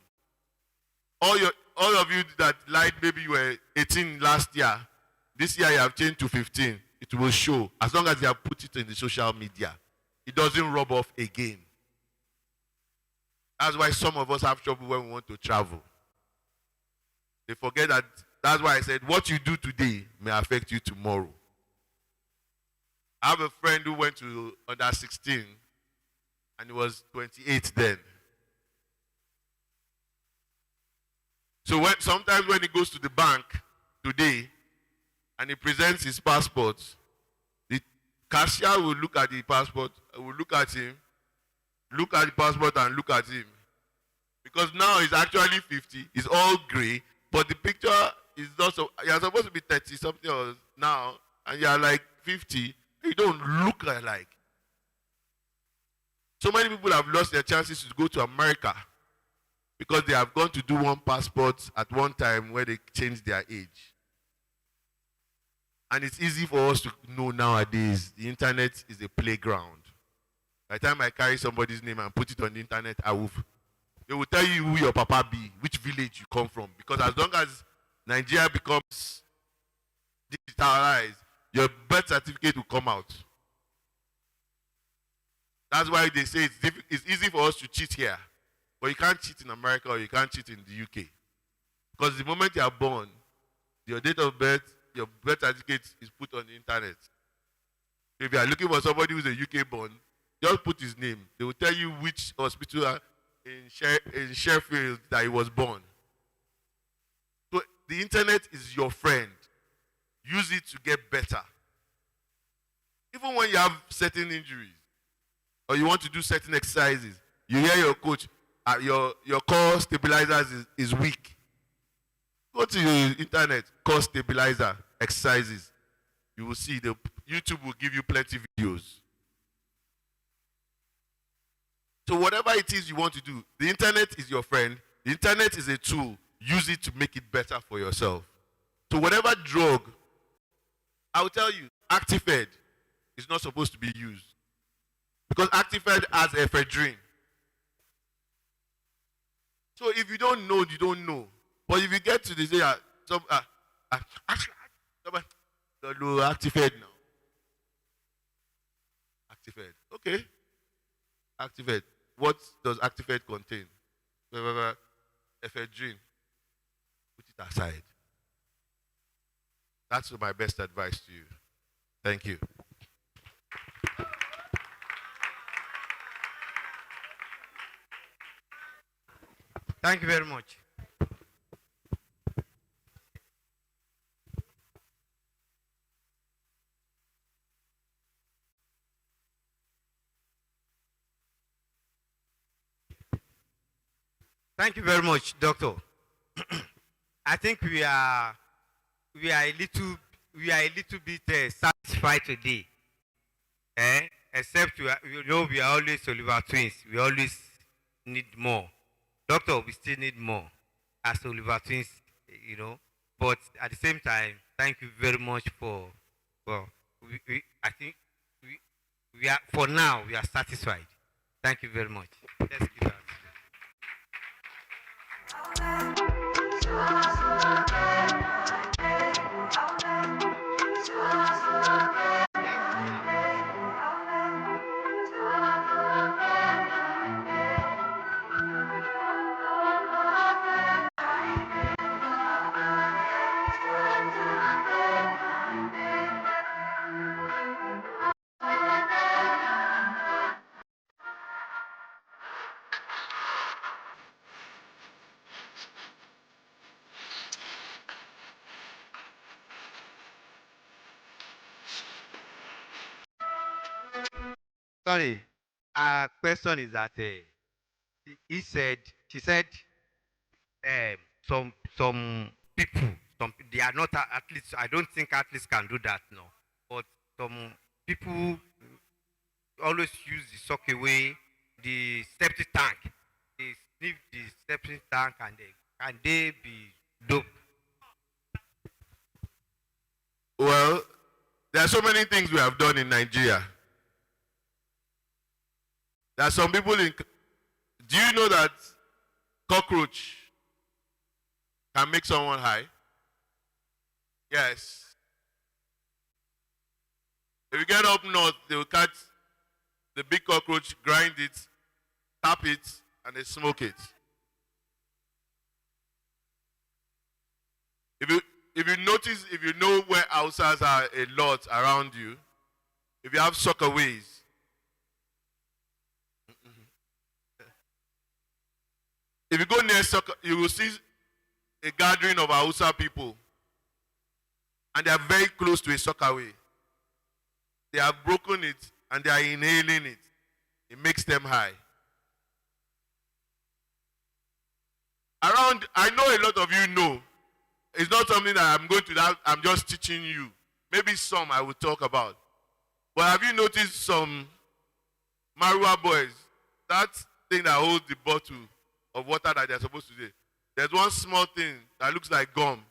All of you that lied, maybe you were 18 last year, this year you have changed to 15. It will show as long as you have put it in the social media. It doesn't rub off again. That's why some of us have trouble when we want to travel. They forget that. That's why I said what you do today may affect you tomorrow. I have a friend who went to under 16 and he was 28 then. So sometimes when he goes to the bank today and he presents his passport, the cashier will look at the passport, will look at him, look at the passport and look at him. Because now he's actually 50, it's all gray, but the picture is not so, you're supposed to be 30 something or now, and you're like 50, you don't look alike. So many people have lost their chances to go to America because they have gone to do one passport at one time where they changed their age. And it's easy for us to know nowadays the internet is a playground. By the time I carry somebody's name and put it on the internet, they will tell you who your papa be, which village you come from. Because as long as Nigeria becomes digitalized, your birth certificate will come out. That's why they say it's easy for us to cheat here. But you can't cheat in America or you can't cheat in the UK. Because the moment you are born, your date of birth, your birth certificate is put on the internet. If you are looking for somebody who's a UK born, just put his name. They will tell you which hospital in Sheffield that he was born. So the internet is your friend. Use it to get better. Even when you have certain injuries or you want to do certain exercises, you hear your coach, your core stabilizer is weak. Go to your internet, core stabilizer exercises. You will see YouTube will give you plenty of videos. So whatever it is you want to do, the internet is your friend. The internet is a tool. Use it to make it better for yourself. So whatever drug, I will tell you, Actifed is not supposed to be used. Because Actifed has ephedrine. So if you don't know, you don't know. But if you get to the say, Actifed now. Actifed. Okay. Actifed. What does Actifed contain? Ephedrine. Put it aside. That's my best advice to you. Thank you. Thank you very much. Thank you very much, Doctor. I think we are a little bit satisfied today. Except you know we are always Oliver twins. We always need more. Doctor, we still need more as Oliver twins, you know. But at the same time, thank you very much for I think we are for now we are satisfied. Thank you very much. Let's give that. Sorry. Our question is that he said, she said, some people, they are not athletes. I don't think athletes can do that, no. But some people always use the sock away, the septic tank. They sniff the septic tank, and can they be dope? Well, there are so many things we have done in Nigeria. There are some people in. Do you know that cockroach can make someone high? Yes. If you get up north, they will catch the big cockroach, grind it, tap it, and they smoke it. If you notice, if you know where Hausas are a lot around you, if you have soccerways, if you go near soccer, you will see a gathering of Hausa people, and they are very close to a soccerway. They have broken it and they are inhaling it. It makes them high. Around, I know a lot of you know. It's not something that I'm going to that. I'm just teaching you. Maybe some I will talk about. But have you noticed some Marua boys? That thing that holds the bottle of water that they're supposed to do. There's one small thing that looks like gum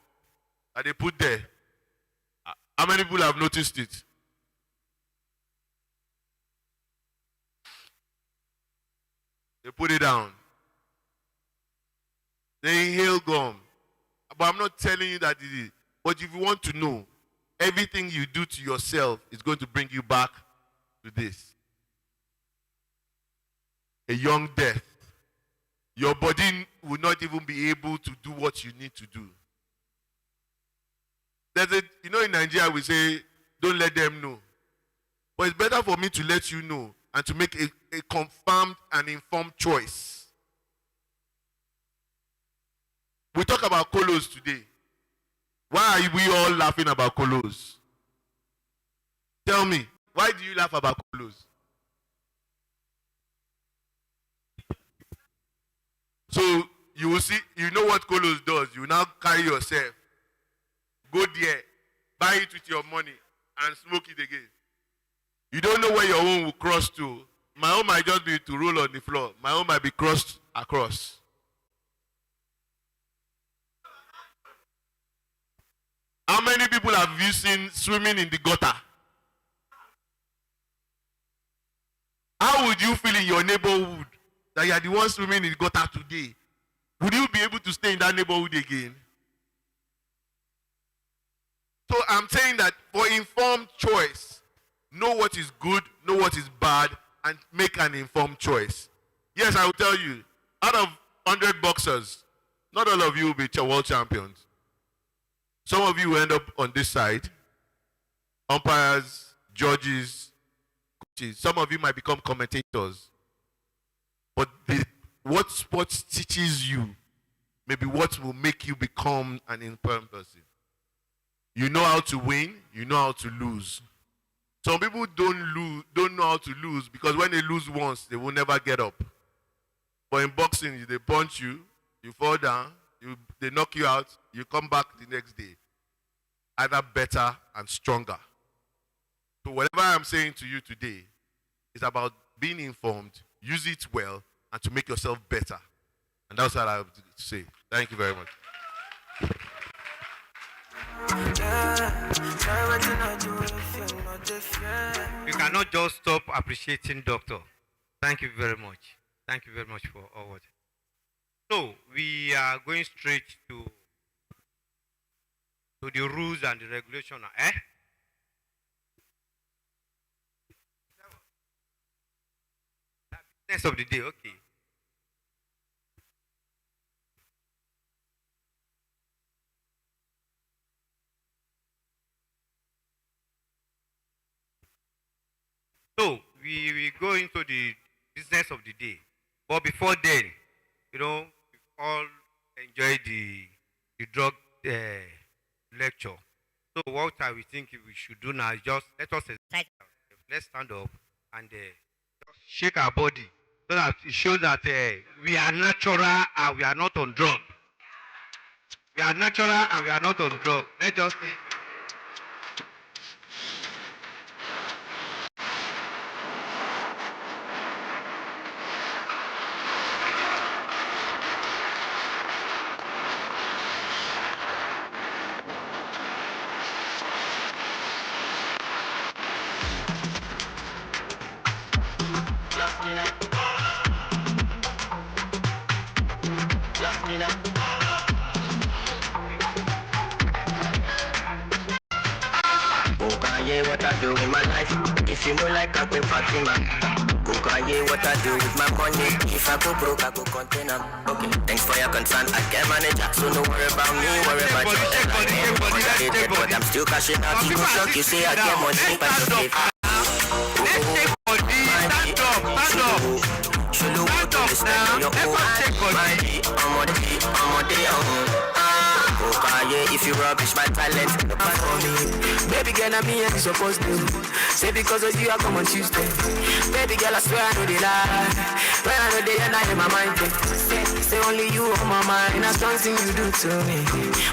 that they put there. How many people have noticed it? They put it down. They inhale gum. But I'm not telling you that it is. But if you want to know, everything you do to yourself is going to bring you back to this. A young death. Your body will not even be able to do what you need to do. You know, in Nigeria we say, don't let them know. But it's better for me to let you know and to make a confirmed and informed choice. We talk about colos today. Why are we all laughing about colos? Tell me, why do you laugh about colos? So you will see, you know what colos does. You now carry yourself, go there, buy it with your money, and smoke it again. You don't know where your own will cross to. My own might just be to roll on the floor. My own might be crossed across. How many people have you seen swimming in the gutter? How would you feel in your neighborhood that you are the one swimming in the gutter today? Would you be able to stay in that neighborhood again? So I'm saying that for informed choice, know what is good, know what is bad, and make an informed choice. Yes, I will tell you, out of 100 boxers, not all of you will be world champions. Some of you will end up on this side, umpires, judges, coaches. Some of you might become commentators. But what sports teaches you maybe what will make you become an important person. You know how to win, you know how to lose. Some people don't know how to lose because when they lose once, they will never get up. But in boxing, they punch you, you fall down, they knock you out, you come back the next day, either better and stronger. So whatever I'm saying to you today is about being informed, use it well, and to make yourself better. And that's what I have to say. Thank you very much. You cannot just stop appreciating doctor. Thank you very much. Thank you very much for all what. So we are going straight to the rules and the regulation. Business of the day, okay. So we go into the business of the day. But before then, we all enjoy the drug lecture. So what I will think we should do now is just let us exercise. Let's stand up and just shake our body so that it shows that we are natural and we are not on drug. We are natural and we are not on drug. Let's just what I do in my life. If you know like I pay Fatima, go what I do with my money. If I go broke, I go contain them. Okay, thanks for your concern. I can manage that, so don't worry about me. Worry about your head. But I'm still cashing out. You go shock, you say I get money, but you give. Let's take body. Stand up, stand up. Stand up now. Let's take body. I'm on day. If you rubbish my talent, for me. Baby girl, I'm me and you supposed to. Say because of you, I come on Tuesday. Baby girl, I swear I know they lie. When I know they and I in my mind. Say only you on my mind. That's one thing you do to me.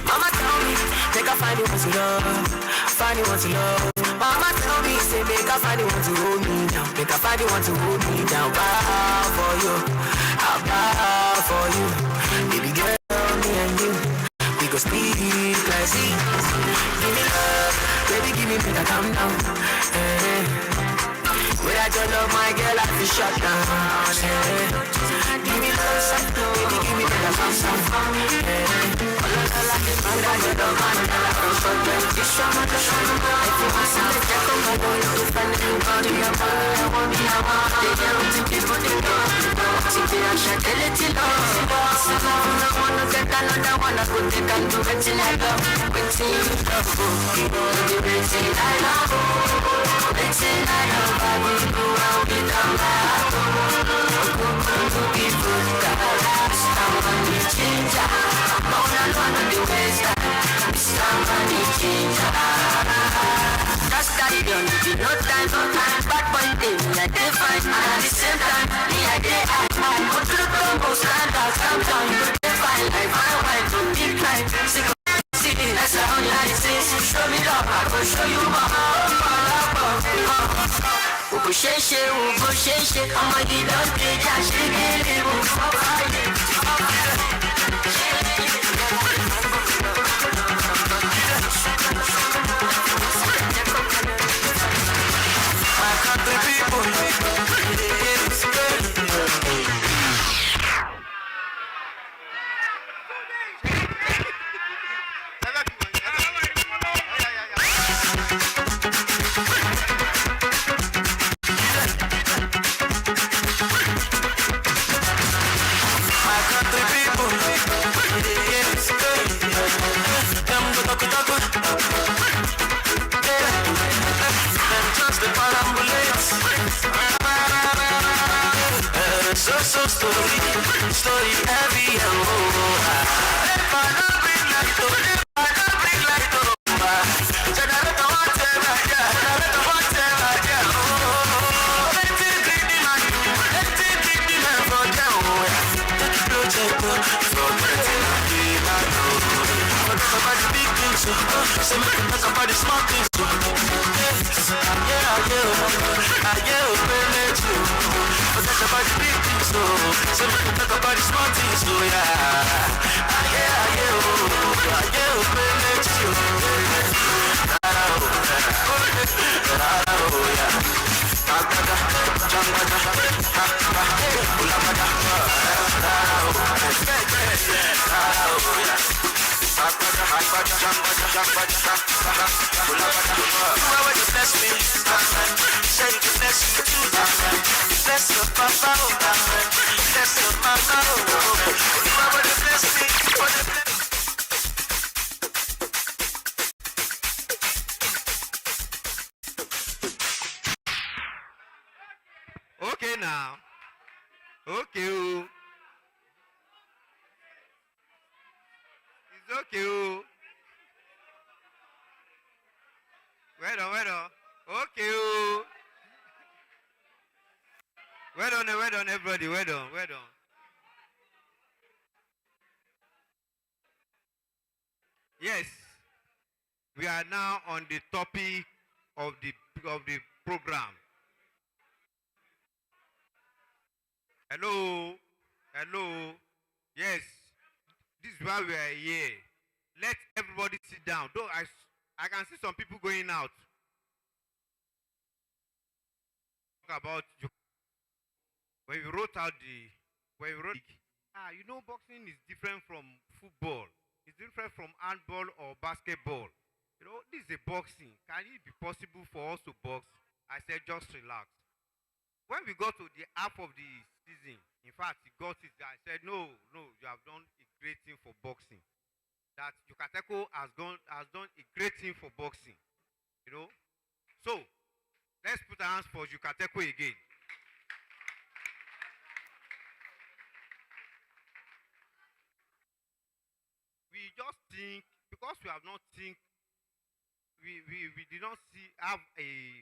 Mama tell me, make I find you want to love. Find you want to love. Mama tell me, say make I find you want to hold me down. Make I find you want to hold me down. Bow for you, I'll bow for you. Baby girl, me and you. Go speak like see. Give me love, baby, give me better calm down. When I don't love my girl, I feel shut down. Give me love, baby, give me better calm down. Just got it done, no time, bad boy thing, I did fine, and at the same time, me I did I put to the combo, stand out, calm down, you did fine, like my wife, don't decline, sick of city, that's how you like this, show me love, I will show you my Ubusheshe, I'ma get up, I should get story heavy and low. talk about the big things, so say make we talk about the small things, so payment, so forget about the big things, so say make we talk about the small things, so payment, so whoever you bless me, say you can bless me too. Bless your papa, bless your mama, whoever you bless me, Okay now. Okay. Oh. It's okay. Oh. Well done. Okay. Oh. Well done, everybody. Well done. Yes. We are now on the topic of the program. Hello. Yes. This is why we are here. Let everybody sit down. Though I can see some people going out. Talk about when we wrote boxing is different from football. It's different from handball or basketball. This is a boxing. Can it be possible for us to box? I said just relax. When we got to the half of the season, in fact, he got it. I said, no, you have done a great thing for boxing. That Yucateco has done a great thing for boxing. So, let's put our hands for Yucateco again. We just think, because we have not think, we did not have a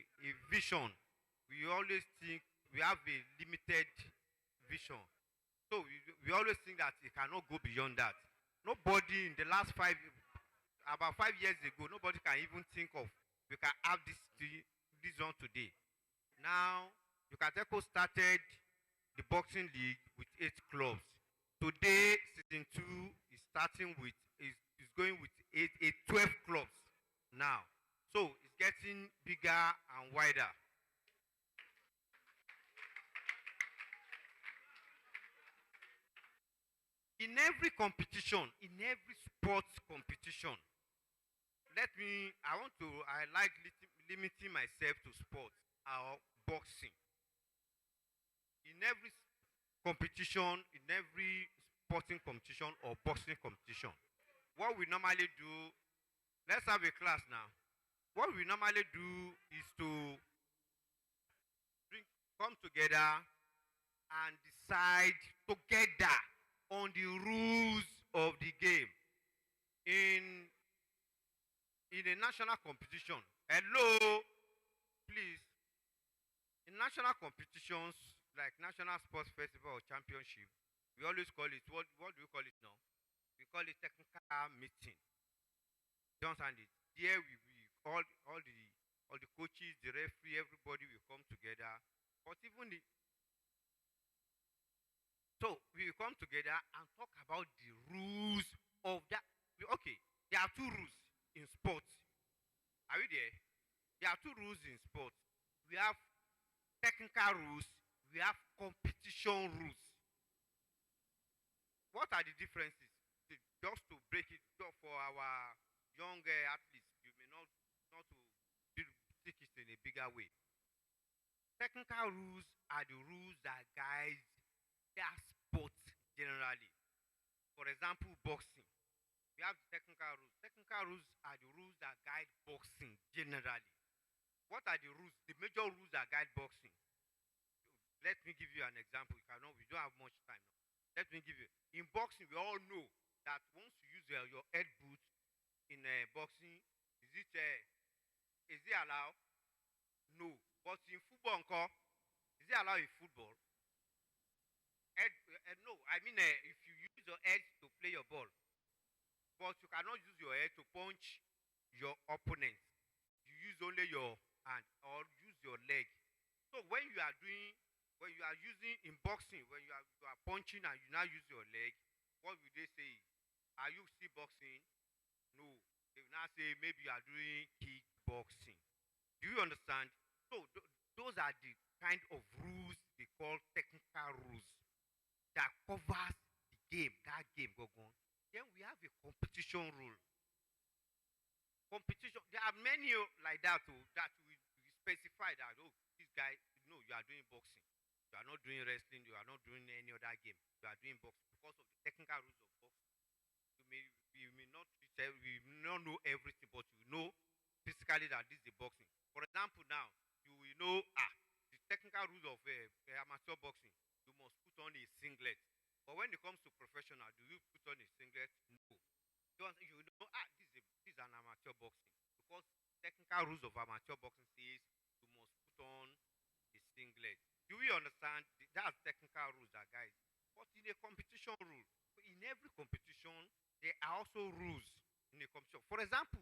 vision. We always think we have a limited vision. So we always think that it cannot go beyond that. Nobody in the last about 5 years ago, nobody can even think of we can have this on today. Now, Yucateco started the boxing league with 8 clubs. Today, season 2 is going with 12 clubs now. So it's getting bigger and wider. In every competition, in every sports competition, I like limiting myself to sports or boxing. In every competition, in every sporting competition or boxing competition, what we normally do, let's have a class now. What we normally do is to come together and decide together on the rules of the game. In a national competition, hello, please. In national competitions like National Sports Festival or Championship, we always call it, what do we call it now? We call it technical meeting. You understand it? Here all the coaches, the referee, everybody will come together. But so we will come together and talk about the rules of that. Okay, there are 2 rules in sports. Are we there? There are 2 rules in sports. We have technical rules. We have competition rules. What are the differences? Just to break it down for our young athletes, you may not to take it in a bigger way. Technical rules are the rules that guide their sport generally. For example, boxing. We have the technical rules. Technical rules are the rules that guide boxing generally. What are the rules? The major rules that guide boxing. Let me give you an example. We don't have much time now. Let me give you. In boxing, we all know that once you use your head boot in boxing, is it allowed? No. But in football, is it allowed in football? No. I mean, if you use your head to play your ball. But because you cannot use your head to punch your opponent. You use only your hand or use your leg. So when you are using in boxing, when you are punching and you now use your leg, what will they say? Are you still boxing? No. They will now say maybe you are doing kickboxing. Do you understand? So those are the kind of rules they call technical rules that covers the game, that game go on. Then we have a competition rule. Competition, there are many like that that we specify that, oh, this guy, no, you are doing boxing. You are not doing wrestling, you are not doing any other game. You are doing boxing because of the technical rules of boxing. We may not know everything, but you know physically that this is a boxing. For example, now, you will know, the technical rules of amateur boxing, you must put on a singlet. But when it comes to professional, do you put on a singlet? No. You know, this is an amateur boxing. Because technical rules of amateur boxing says you must put on a singlet. Do we understand? That's technical rules, guys. But in a competition rule, in every competition, there are also rules in a competition. For example,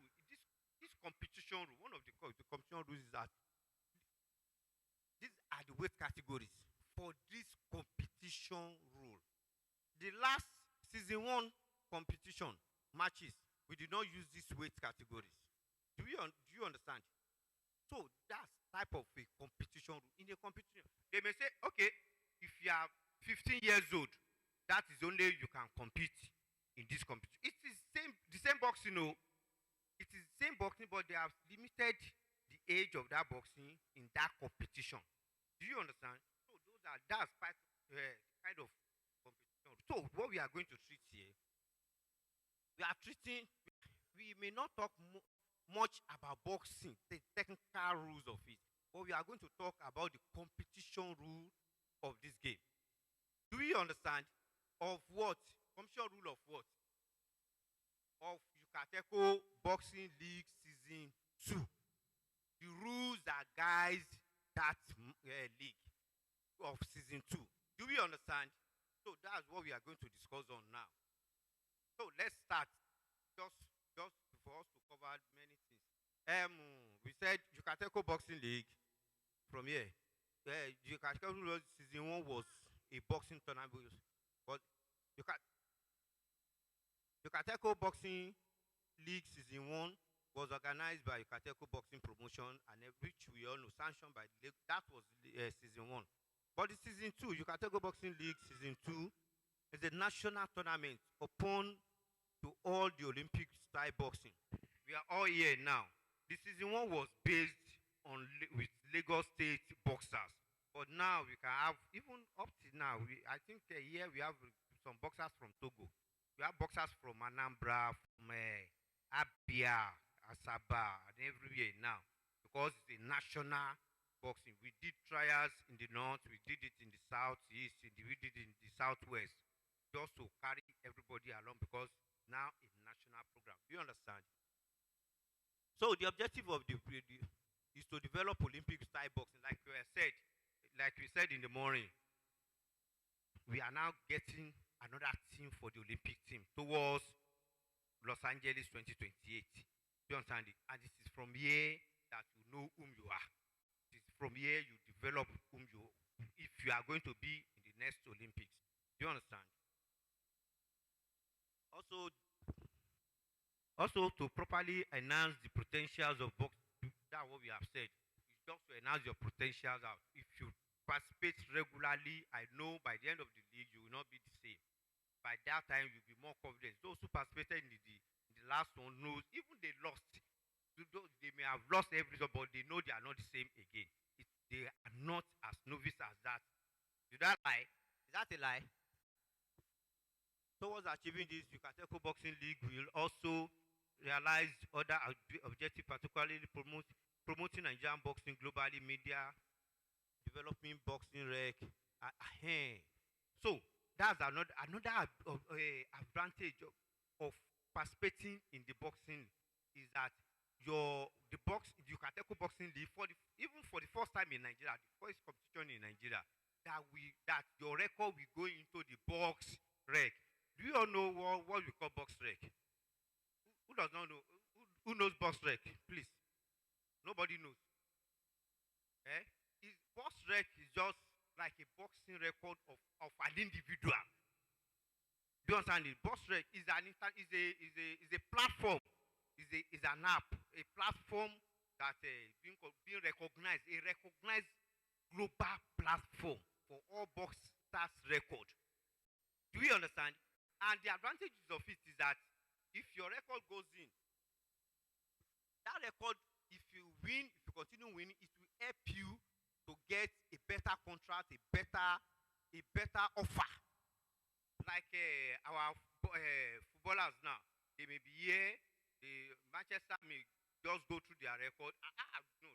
this competition rule, one of the competition rules is that these are the weight categories for this competition rule. The last season 1 competition matches, we did not use these weight categories. Do you understand? So that's type of a competition rule. In a competition, they may say, okay, if you are 15 years old, that is only you can compete in this competition. It is the same boxing, no. It is the same boxing, but they have limited the age of that boxing in that competition. Do you understand? So that's kind of competition. So what we are going to treat here, we may not talk much about boxing, the technical rules of it, but we are going to talk about the competition rule of this game. Do you understand? Of what? Competition rule of what? Of Yucateco Boxing League Season 2. The rules that guides that league of Season 2. Do we understand? So that's what we are going to discuss on now. So let's start. Just for us to cover many things. We said Yucateco Boxing League from here. Yucateco Season 1 was a boxing tournament. But Yucateco Boxing League Season 1 was organized by Yucateco Boxing Promotion, and which we all know, sanctioned by the league. That was Season 1. But the Season 2, Yucateco Boxing League Season 2, is a national tournament open to all the Olympic style boxing. We are all here now. The Season 1 was based on with Lagos State boxers. But now we can have, even up to now, I think here we have some boxers from Togo. We have boxers from Anambra, from Abia, Asaba, and everywhere now. Because it's a national boxing. We did trials in the north, we did it in the southeast, we did it in the southwest. Just to carry everybody along, because now it's a national program. Do you understand? So the objective of the is to develop Olympic style boxing, like we said in the morning. We are now getting another team for the Olympic team towards Los Angeles 2028. Do you understand it? And this is from here that you know whom you are. It is from here you develop whom you are, if you are going to be in the next Olympics. Do you understand? Also to properly enhance the potentials of boxing, that's what we have said. It's just to enhance your potentials out. If you participate regularly, I know by the end of the league you will not be the same. By that time you'll be more confident. Those who participated in the last one knows, even they lost. They may have lost everything, but they know they are not the same again. They are not as novice as that. Did that lie? Is that a lie? Towards achieving this, Yucateco Boxing League will also realize other objectives, particularly promoting Nigerian boxing globally, media, developing boxing rec. So that's another advantage of participating in the boxing, is that the Yucateco Boxing League, even for the first time in Nigeria, the first competition in Nigeria, that your record will go into the box rec. Do you all know what we call box rec? does not know? Who knows box rec? Please. Nobody knows. Eh? Box rec is just like a boxing record of an individual. Do you understand it? Box rec is a platform, is an app, a platform that being recognized, a recognized global platform for all boxers record. Do you understand? And the advantages of it is that if your record goes in, that record, if you win, if you continue winning, it will help you to get a better contract, a better offer. Like our footballers now, they may be here, Manchester may just go through their record. No.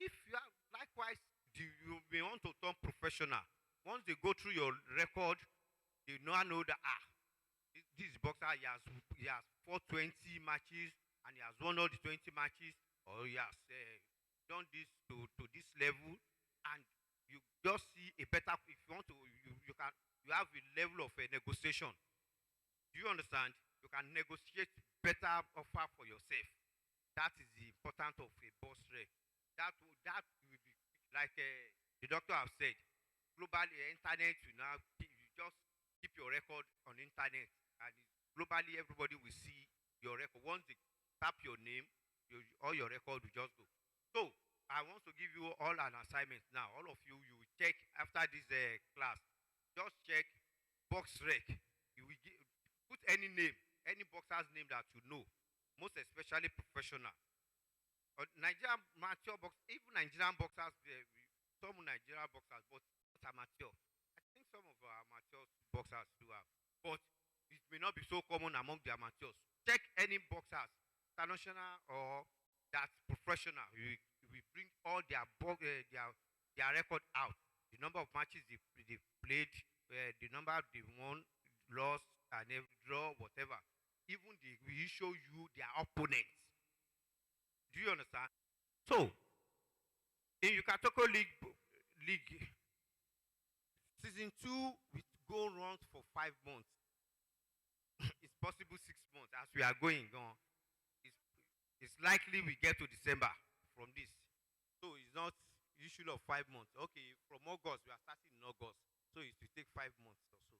If you are likewise, you may want to turn professional. Once they go through your record, they now know that this boxer he has fought 20 matches and he has won all the 20 matches, or he has done this to this level, and you just see a better. If you want to, you have a level of negotiation. Do you understand? You can negotiate better offer for yourself. That is the importance of a boss rec. That will be like the doctor have said. Globally, internet will now you just keep your record on internet, and globally everybody will see your record. Once they tap your name, all your record will just go. So I want to give you all an assignment now. All of you, you will check after this class. Just check box rec. You will put any name, any boxer's name that you know, most especially professional. Nigerian amateur box, even Nigerian boxers, some Nigerian boxers, but not amateur. I think some of our amateur boxers do have, but it may not be so common among the amateurs. Check any boxers, international or that professional. We bring all their record out. The number of matches they played, the number they won, lost, and every draw, whatever. Even we show you their opponents. Do you understand? So, in Yucateco League, season 2 will go round for 5 months. It's possible 6 months as we are going on. It's likely we get to December from this. So it's not usually of 5 months. Okay, from August, we are starting in August. So it will take 5 months or so.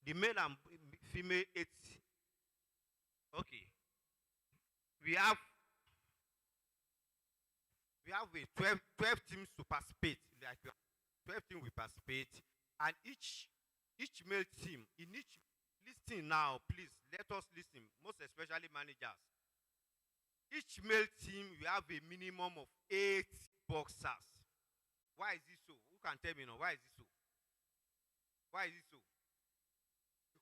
The male and female 8. Okay. We have a 12 teams to participate. Like 12 teams will participate, and each male team in each listen now, please let us listen, most especially managers. Each male team will have a minimum of 8 boxers. Why is this so? Who can tell me now? Why is this so? Why is this so?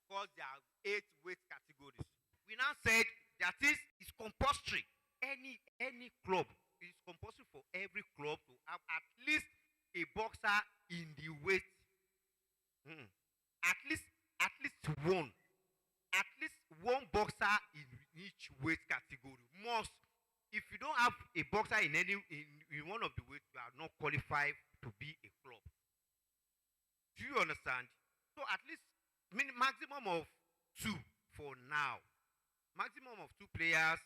Because there are 8 weight categories. We now said that is compulsory. Any club, is compulsory for every club to have at least a boxer in the weight. At least one. At least one boxer in each weight category. Must. If you don't have a boxer in one of the weights, you are not qualified to be a club. Do you understand? So at least maximum of 2 for now. Maximum of 2 players.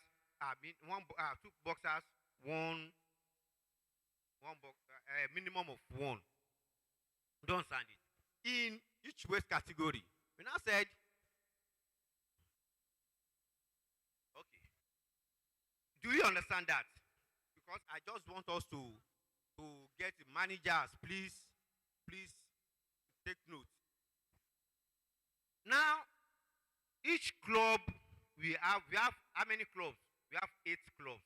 Two boxers. Minimum of 1. Don't understand it. In each weight category, we now said, okay. Do you understand that? Because I just want us to get the managers, please take note. Now, each club we have how many clubs? We have 8 clubs.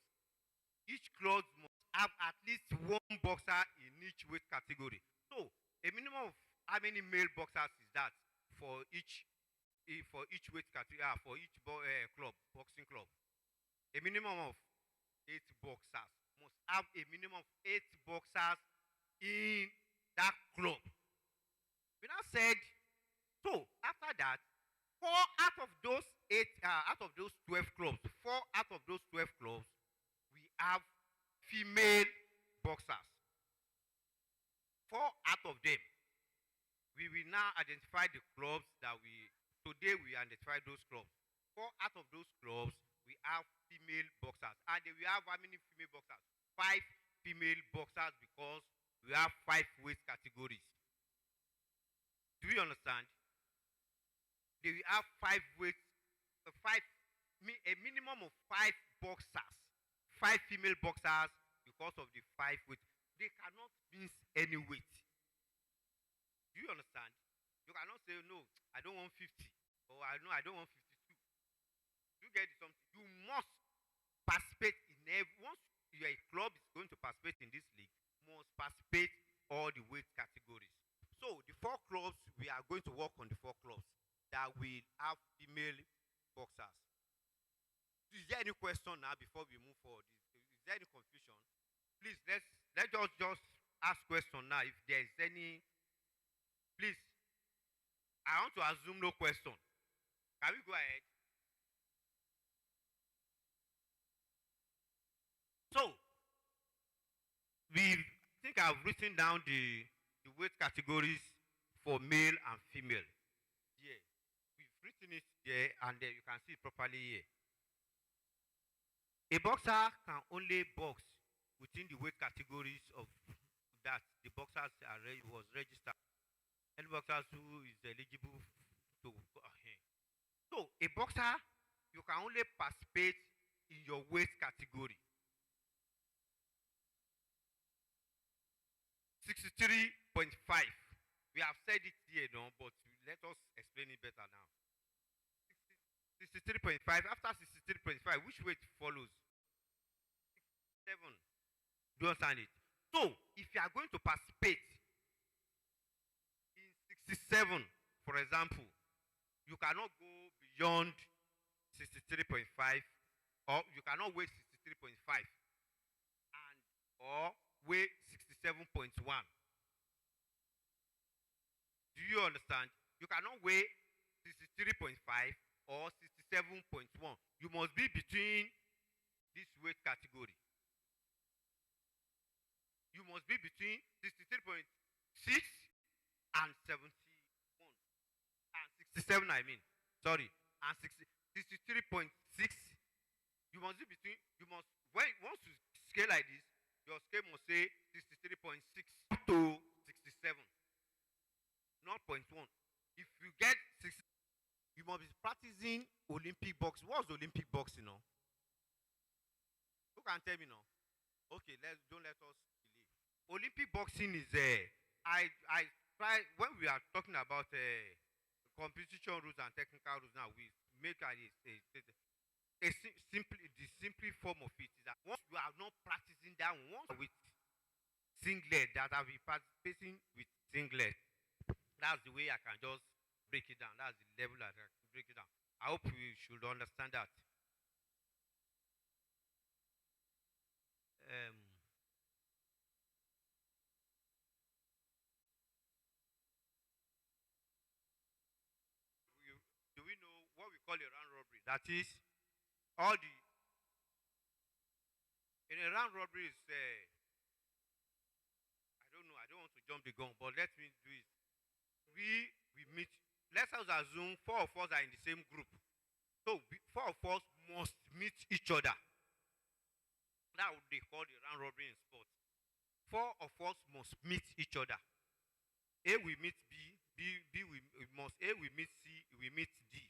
Each club must have at least 1 boxer in each weight category. So, a minimum of how many male boxers is that for each weight category, for each boxing club? A minimum of 8 boxers. Must have a minimum of 8 boxers in that club. We now said, so after that, 4 out of those 12 clubs, 4 out of those 12 clubs, we have female boxers. 4 out of them. We will now identify the clubs that today there we identify those clubs. 4 out of those clubs, we have female boxers. And then we have how many female boxers? 5 female boxers because we have 5 weight categories. Do you understand? Then we have 5 weight, a minimum of 5 boxers, 5 female boxers because of the 5 weight. They cannot miss any weight. Do you understand? You cannot say, no, I don't want 50, or I don't want 52. You get something. You must participate in once your club is going to participate in this league, must participate all the weight categories. So the 4 clubs, we are going to work on the 4 clubs that will have female boxers. Is there any question now before we move forward? Is there any confusion? Please, let's just ask question now if there is any. Please, I want to assume no question. Can we go ahead? So, I think I've written down the weight categories for male and female. Yeah, we've written it there, and you can see it properly here. A boxer can only box within the weight categories of that the boxers was registered. Any boxers who is eligible to go ahead. So a boxer, you can only participate in your weight category. 63.5. We have said it here, no, but let us explain it better now. 63.5. After 63.5, which weight follows? 7. Do you understand it? So, if you are going to participate in 67, for example, you cannot go beyond 63.5, or you cannot weigh 63.5 and or weigh 67.1. Do you understand? You cannot weigh 63.5 or 67.1. You must be between this weight category. You must be between 63.6 and 71 and 67. I mean, sorry, and 63.6. You must be between. You must once you scale like this, your scale must say 63.6 to 67, not 0.1. If you get 60, you must be practicing Olympic boxing. What's Olympic boxing, no? Who can tell me, no? Okay, don't let us believe. Olympic boxing is I try when we are talking about competition rules and technical rules. Now we make the simple form of it is that once you are not practicing that once with singlet, that I'll be participating with singlet. That's the way I can just break it down. That's the level that I can break it down. I hope we should understand that. Do we know what we call a round robbery? That is, in a round robbery is, I don't know, I don't want to jump the gun, but let me do it. We meet, let's assume 4 of us are in the same group. So 4 of us must meet each other. That's what they call the round robbery in sports. 4 of us must meet each other. A will meet B, B we must, A will meet C, we meet D.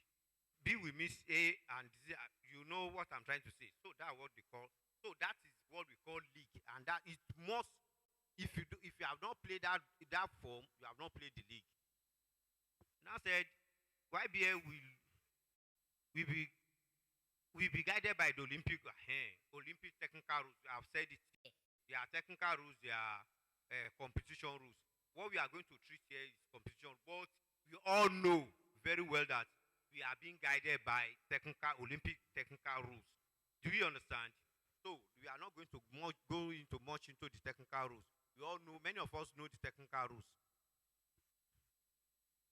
B will meet A and Z. You know what I'm trying to say. So that's what they call. So that is what we call league. And that it must, if you have not played that form, you have not played the league. Now said, YBA will be guided by the Olympic technical rules. I have said it. There are technical rules, there are competition rules. What we are going to treat here is competition, but we all know very well that we are being guided by Olympic technical rules. Do you understand? So we are not going to go into much into the technical rules. We all know, many of us know the technical rules.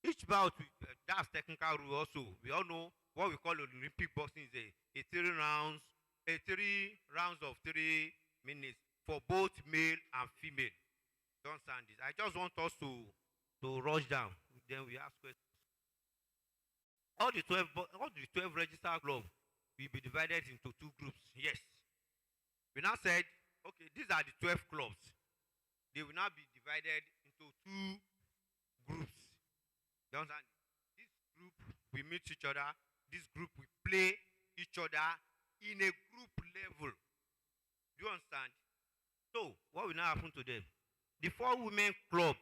Each bout, that's technical rule also. We all know what we call Olympic boxing is a 3 rounds of 3 minutes for both male and female. Don't understand this. I just want us to rush down. Then we ask questions. all the 12 registered clubs will be divided into two groups. Yes. We now said, okay, these are the 12 clubs. They will now be divided into two groups. You understand? This group will meet each other. This group will play each other in a group level. Do you understand? So, what will now happen to them? The 4 women club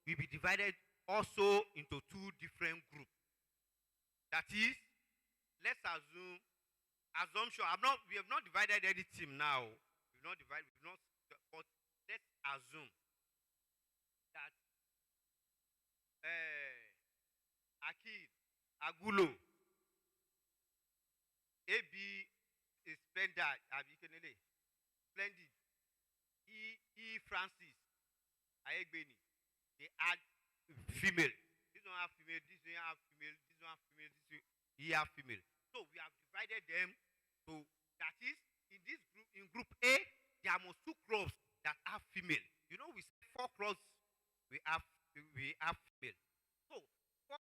will be divided also into two different groups. That is, let's assumption. We have not divided any team now. But let's assume that Akid, Agulo, AB is Splendid, Francis, Ayegbeni, they add female. This one have female, this one have female, this one have female, this one he have female. So we have divided them to, that is, in this group, in group A, there must 2 clubs that have female. You know, we say 4 clubs we have female. So for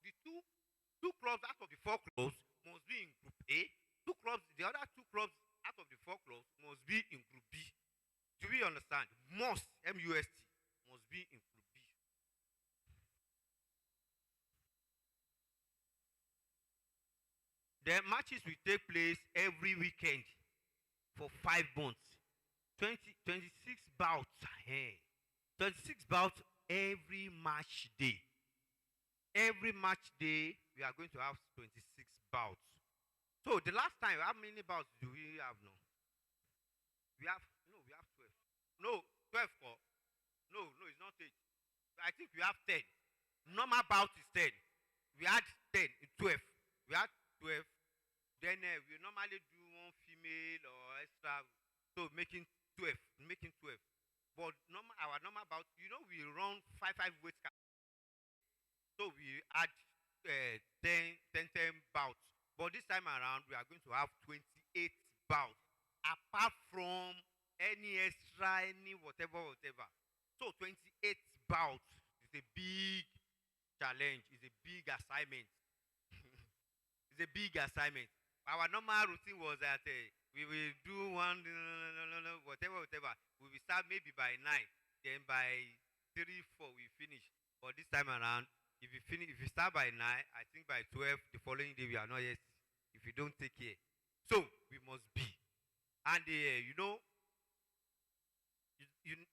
the two clubs out of the 4 clubs must be in group A. The other 2 clubs out of the 4 clubs must be in group B. Do we understand? Must, M-U-S-T, must be in group B. The matches will take place every weekend for 5 months. 26 bouts. 26 bouts every match day. Every match day, we are going to have 26 bouts. So the last time, how many bouts do we have now? We have 12. No, 12. No, it's not 8. I think we have 10. Normal bout is 10. We had 10 in 12. We had 12. Then we normally do 1 female or extra, so making 12. But our normal bout, we run 5 weight. So we add 10 bouts. But this time around, we are going to have 28 bouts, apart from any extra, any whatever. So 28 bouts is a big challenge, is a big assignment. It's a big assignment. Our normal routine was that we will do one, whatever. We will start maybe by 9, then by 3, 4 we finish. But this time around, if you start by 9, I think by 12 the following day we are not yet. If you don't take care, so we must be. And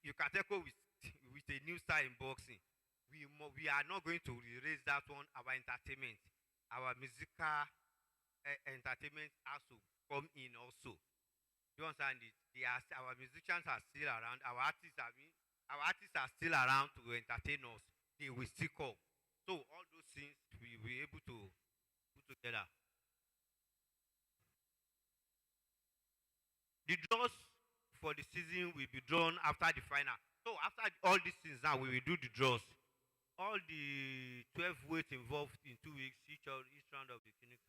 Yucateco with a new style in boxing, we are not going to erase that one. Our entertainment, our musical entertainment has to come in also. You understand it? Our musicians are still around. Our artists are still around to entertain us. They will still come. So all those things we will be able to put together. The draws for the season will be drawn after the final. So after all these things now, we will do the draws. All the 12 weights involved in 2 weeks, each round of the clinic.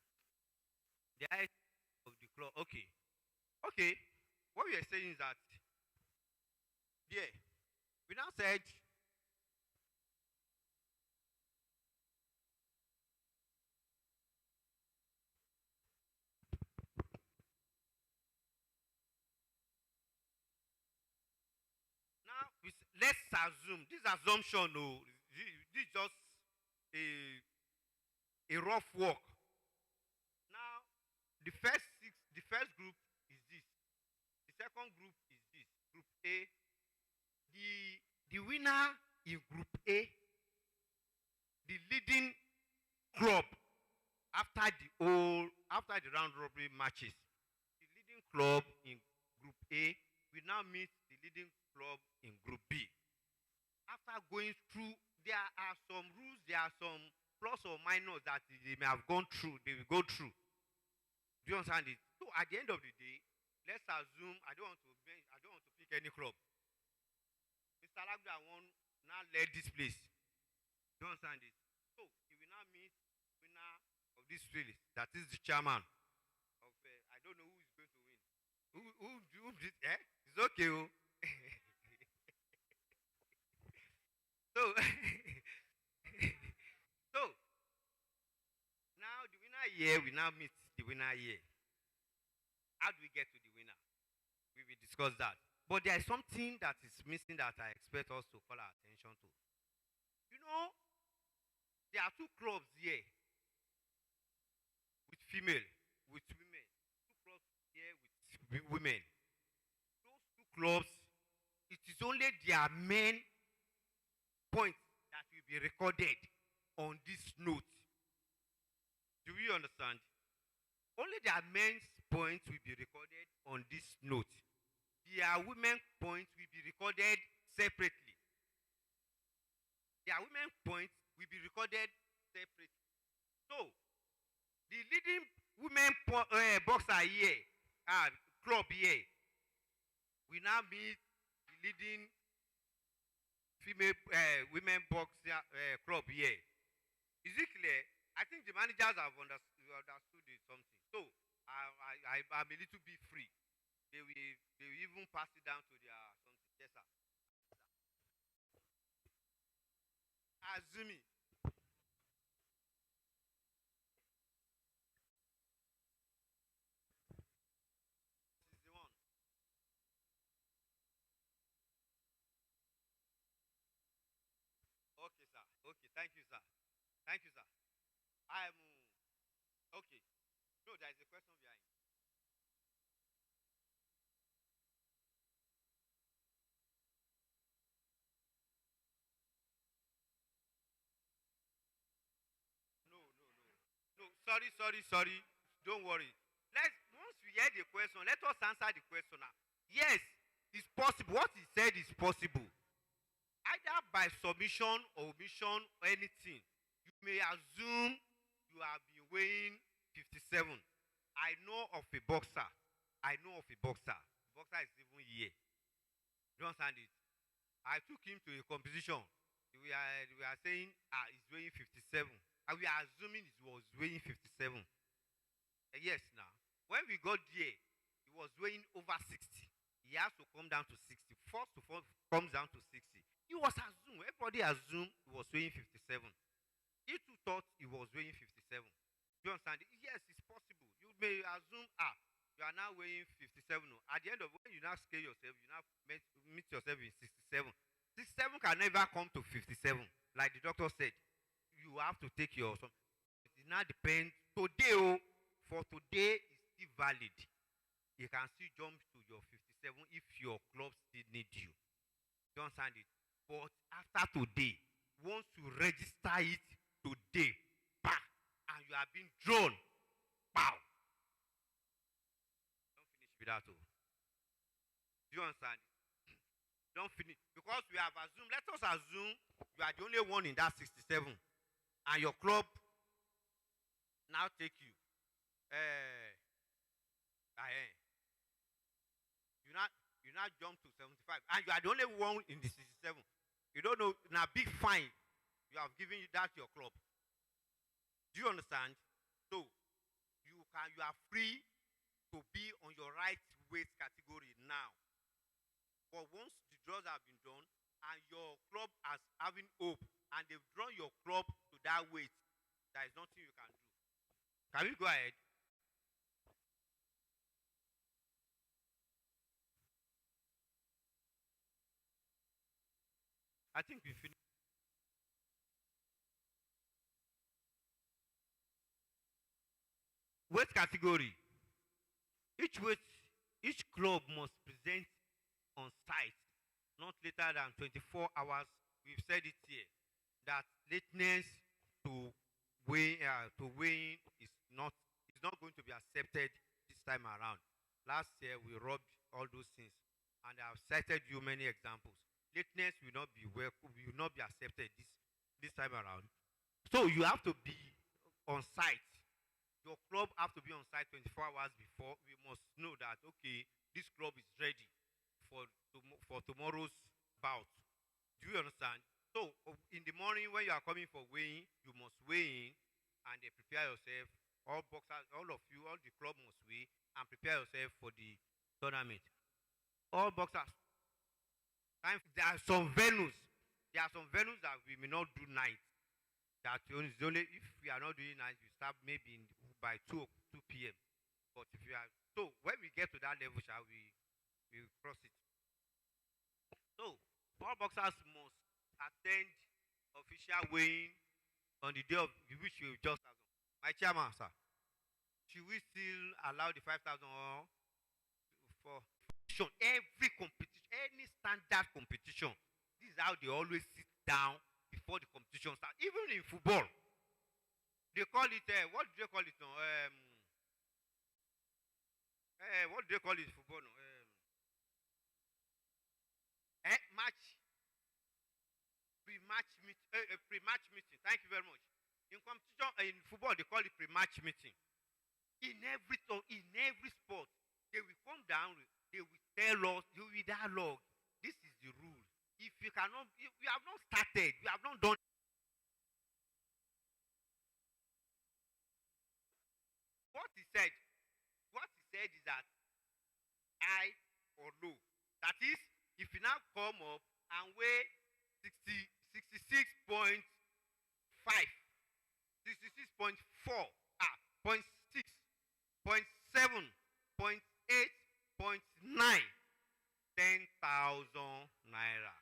The height of the club. Okay. What we are saying is that, we now said, now let's assume, this assumption, this is just a rough work. Now, the first group is this. The second group is this. Group A. The winner in Group A, the leading club after the round robbery matches, the leading club in Group A will now meet the leading club in Group B. After going through, there are some rules, there are some plus or minus that they may have gone through, they will go through. Do you understand it? So at the end of the day, let's assume I don't want to pick any club. Mr. Lagda now led this place. Do you understand it? So he will now meet the winner of this place, that is the chairman of I don't know who is going to win. Who did it's okay. So so now the winner here, we now meet the winner here. How do we get to the winner? We will discuss that. But there is something that is missing that I expect us to call our attention to. You know, there are two clubs here with female, with women. Two clubs here with women. Those two clubs, it is only their main point that will be recorded on this note. Do you understand? Only their men's points will be recorded on this note. Their women points will be recorded separately. Their women points will be recorded separately. So, the leading women boxer here, club here, we now meet the leading female women boxer club here. Is it clear? I think the managers have understood it something. So I'm a little bit free. They will even pass it down to their something. Yes, sir. Azumi. This is the one. Okay, sir. Okay, thank you, sir. Thank you, sir. I'm okay. No, there is a question behind. No, no, no. No, sorry. Don't worry. Once we hear the question, let us answer the question now. Yes, it's possible. What he said is possible. Either by submission or omission, anything. You may assume you have been weighing 57. I know of a boxer. The boxer is even here. You understand it? I took him to a competition. We are saying, he's weighing 57. And we are assuming he was weighing 57. Yes, now. When we got there, he was weighing over 60. He has to come down to 60. First of all, comes down to 60. He was assumed. Everybody assumed he was weighing 57. He too thought he was weighing 57. You understand? Yes, it's possible. You may assume, you are now weighing 57. At the end of when you now scale yourself, you now meet yourself in 67. 67 can never come to 57. Like the doctor said, you have to take your. It now depends. Today, for today, is still valid. You can still jump to your 57 if your club still need you. You understand it? But after today, once you register it today, and you are being drawn, pow. Don't finish with that. Do you understand? Don't finish. Because we have assumed, let us assume you are the only one in that 67. And your club now take you. You now jump to 75. And you are the only one in the 67. You don't know, now big fine you have given you that your club. Do you understand? So you are free to be on your right weight category now. But once the draws have been done and your club has having hope and they've drawn your club to that weight, there is nothing you can do. Can we go ahead? I think we finished. Weight category. Each club must present on site not later than 24 hours. We've said it here that lateness to weighing is not going to be accepted this time around. Last year we robbed all those things, and I have cited you many examples. Lateness will not be accepted this time around. So you have to be on site. Your club have to be on site 24 hours before. We must know that, okay, this club is ready for tomorrow's bout. Do you understand? So in the morning when you are coming for weighing, you must weigh in and prepare yourself. All boxers, all of you, all the club must weigh and prepare yourself for the tournament. All boxers. There are some venues that we may not do night. That is only if we are not doing night, we start maybe by 2 p.m. But if you are so when we get to that level, shall we cross it. So all boxers must attend official weighing on the day of which we just have. My chairman, sir, should we still allow the 5,000 or for competition? Every competition, any standard competition, this is how they always sit down before the competition starts. Even in football, they call it what do they call it now? What do they call it in football now? Match pre-match meeting. Pre-match meeting. Thank you very much. In competition, in football, they call it pre-match meeting. In every sport, they will come down. They will tell us. You will dialogue. This is the rule. If you cannot, if you have not started, you have not done. What he said. What he said is that high or low. That is, if you now come up and weigh 66.5, 66.4, point 6, point 7, point 8, point 9, 10,000 naira.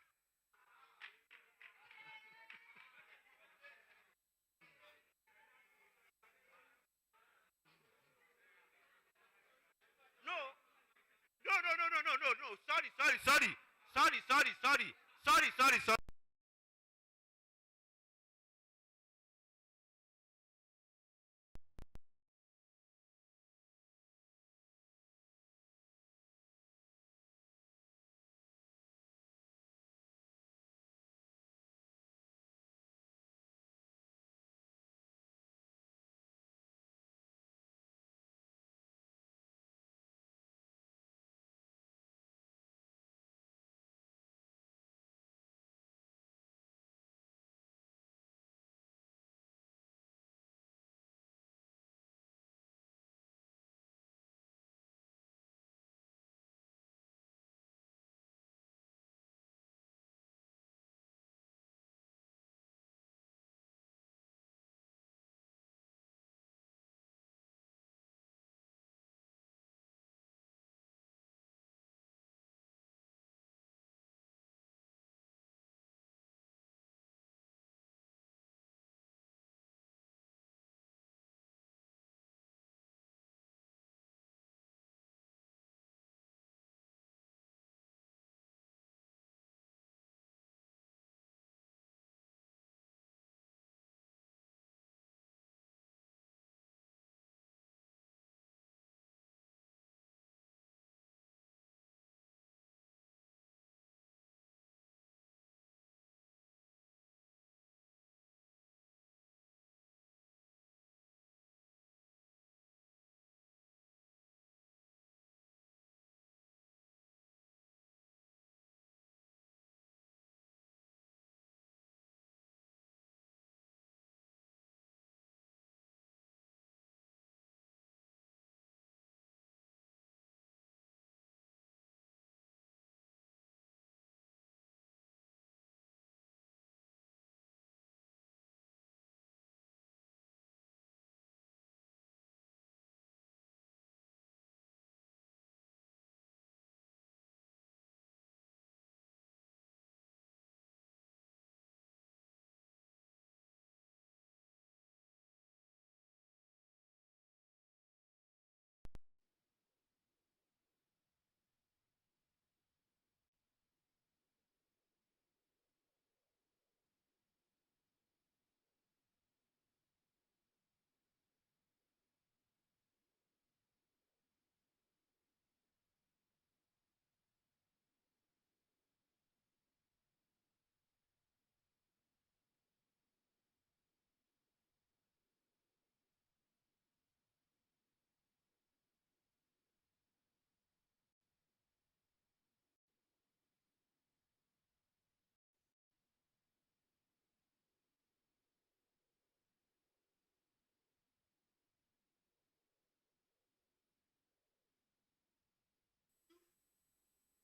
No, no. Sorry.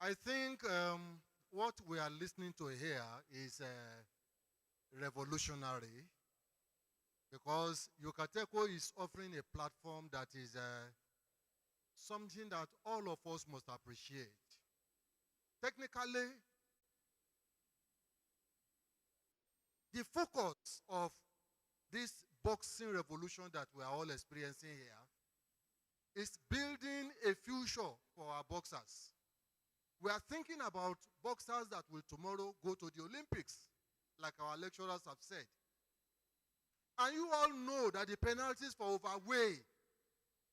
I think what we are listening to here is revolutionary because Yucateco is offering a platform that is something that all of us must appreciate. Technically, the focus of this boxing revolution that we are all experiencing here is building a future for our boxers. We are thinking about boxers that will tomorrow go to the Olympics, like our lecturers have said. And you all know that the penalties for overweight,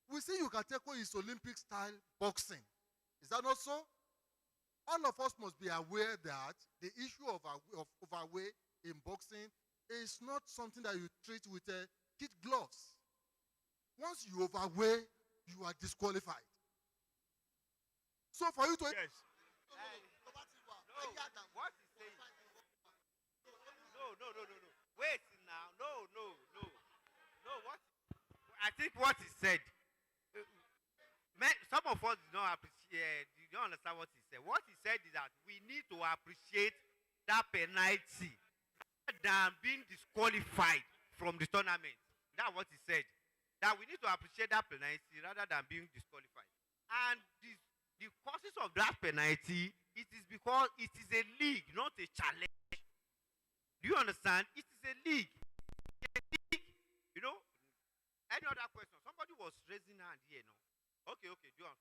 we see Yucateco is Olympic style boxing. Is that not so? All of us must be aware that the issue of overweight in boxing is not something that you treat with kid gloves. Once you overweigh, you are disqualified. So for you to... Yes. What he's saying? No. Wait now. No. What? I think what he said. Some of us do not appreciate. You don't understand what he said. What he said is that we need to appreciate that penalty rather than being disqualified from the tournament. That's what he said. That we need to appreciate that penalty rather than being disqualified. And the causes of that penalty, it is because it is a league, not a challenge. Do you understand? It is a league. You know? Any other question? Somebody was raising hand here, no? Okay, do on.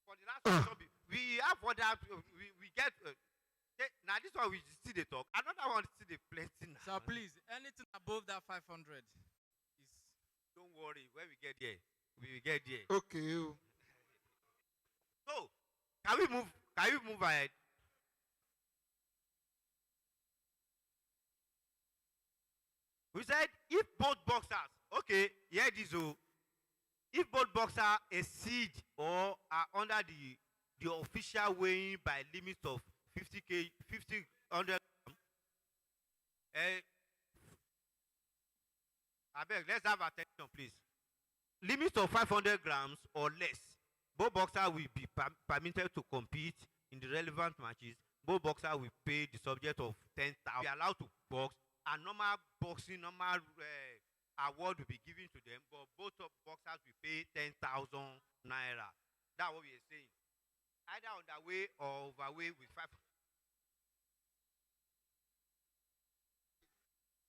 For the last one, we have other, we get, now this one we still they talk. Another one still they plenty now. Sir, please, anything above that 500 is... Don't worry, when we get there, we will get there. Okay. So, can we move ahead? We said if both boxers, okay, here this if both boxers exceed or are under the official weighing by limit of 100 I beg, let's have attention, please. Limit of 500 grams or less. Both boxers will be permitted to compete in the relevant matches. Both boxers will pay the subject of 10,000. Be allowed to box. A normal boxing, award will be given to them, but both of boxers will pay 10,000 naira. That's what we are saying. Either underweight or overweight with 5.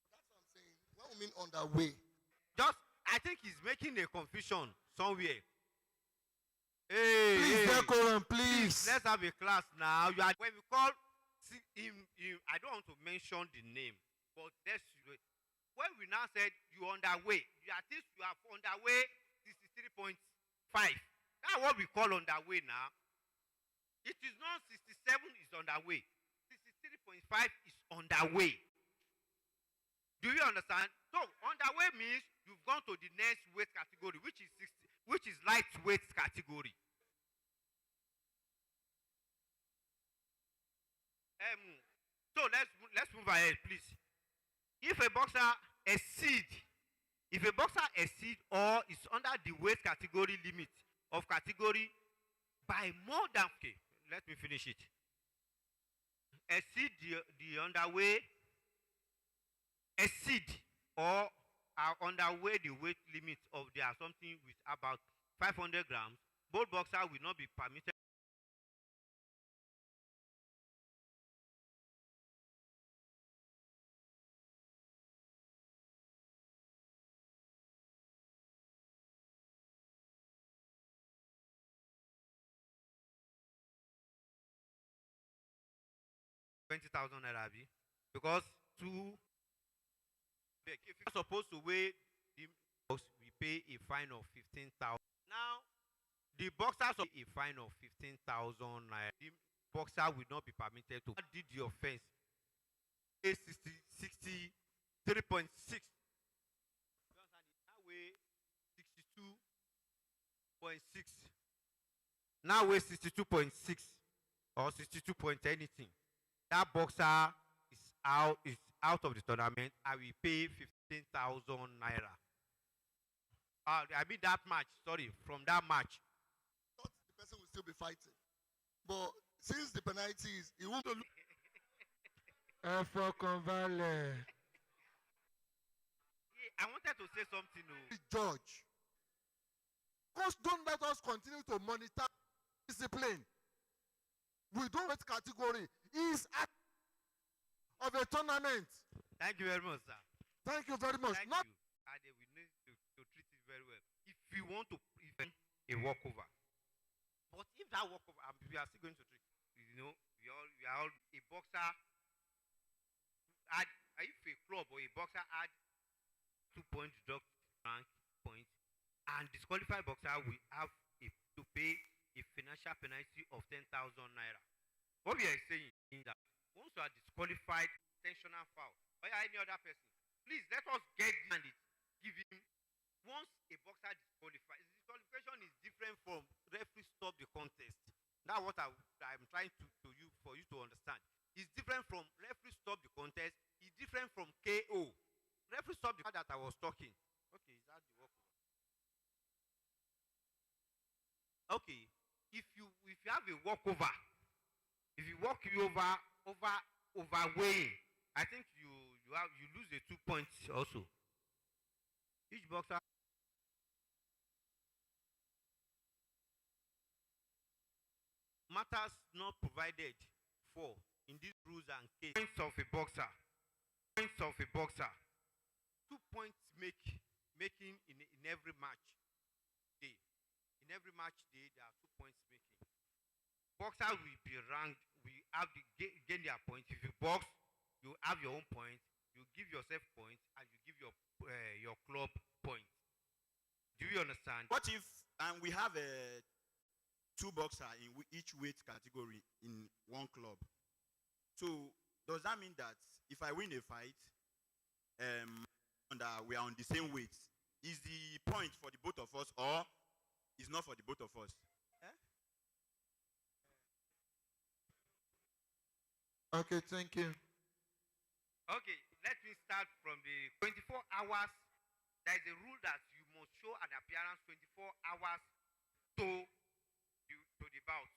That's what I'm saying. What do you mean underweight? Just, I think he's making a confusion somewhere. Hey, please, Decorum, please. Let's have a class now. You are, when we call him, I don't want to mention the name, but that's when we now said you underweight. At least you have underweight 63.5. That's what we call underweight now. It is not 67 is underweight. 63.5 is underweight. Do you understand? So underweight means you've gone to the next weight category, which is 60, which is lightweight category. So let's move ahead, please. If a boxer exceed or is under the weight category limit of category by more than, okay, let me finish it. Exceed the underweight, exceed or are underweight the weight limit of their something with about 500 grams, both boxers will not be permitted. $20,000 because if you're supposed to weigh the box, we pay a fine of 15,000. Now, the boxers pay a fine of 15,000 naira. The boxer will not be permitted to did the offense. 63.6. Now weigh 62.6. Now weigh 62.6 or 62 point anything. That boxer is out of the tournament. I will pay 15,000 naira. I mean that match. Sorry, from that match. Thought the person will still be fighting, but since the penalty is, he won't. I wanted to say something. The judge. Coach, don't let us continue to monitor discipline. We don't wait category. Is of a tournament. Thank you very much, sir. Thank you very much. Thank Not you. And we need to treat it very well. If you want to prevent a walkover, but if that walkover, we are still going to treat. You know, we are all a boxer. Add if a club or a boxer add 2 point deduct rank points, and disqualified boxer will have to pay a financial penalty of 10,000 naira. What we are saying is that once you are disqualified, intentional foul, or any other person, please let us get behind it. Give him. Once a boxer disqualifies, disqualification is different from referee stop the contest. That's what I'm trying to you for you to understand. It's different from referee stop the contest. It's different from KO. Referee stop the that I was talking. Okay, is that the walkover? Okay, if you have a walkover, if you walk you overweighing, I think you lose the 2 points also. Each boxer matters not provided for in these rules and case. Points of a boxer. Points of a boxer. 2 points making in every match day. In every match day, there are 2 points making. Boxer will be ranked. We have to gain their points. If you box, you have your own points. You give yourself points, and you give your club points. Do you understand? What if we have two boxers in each weight category in one club? So does that mean that if I win a fight, and we are on the same weight, is the point for the both of us, or is not for the both of us? okay, thank you. Okay, let me start from the 24 hours. There is a rule that you must show an appearance 24 hours to the bout.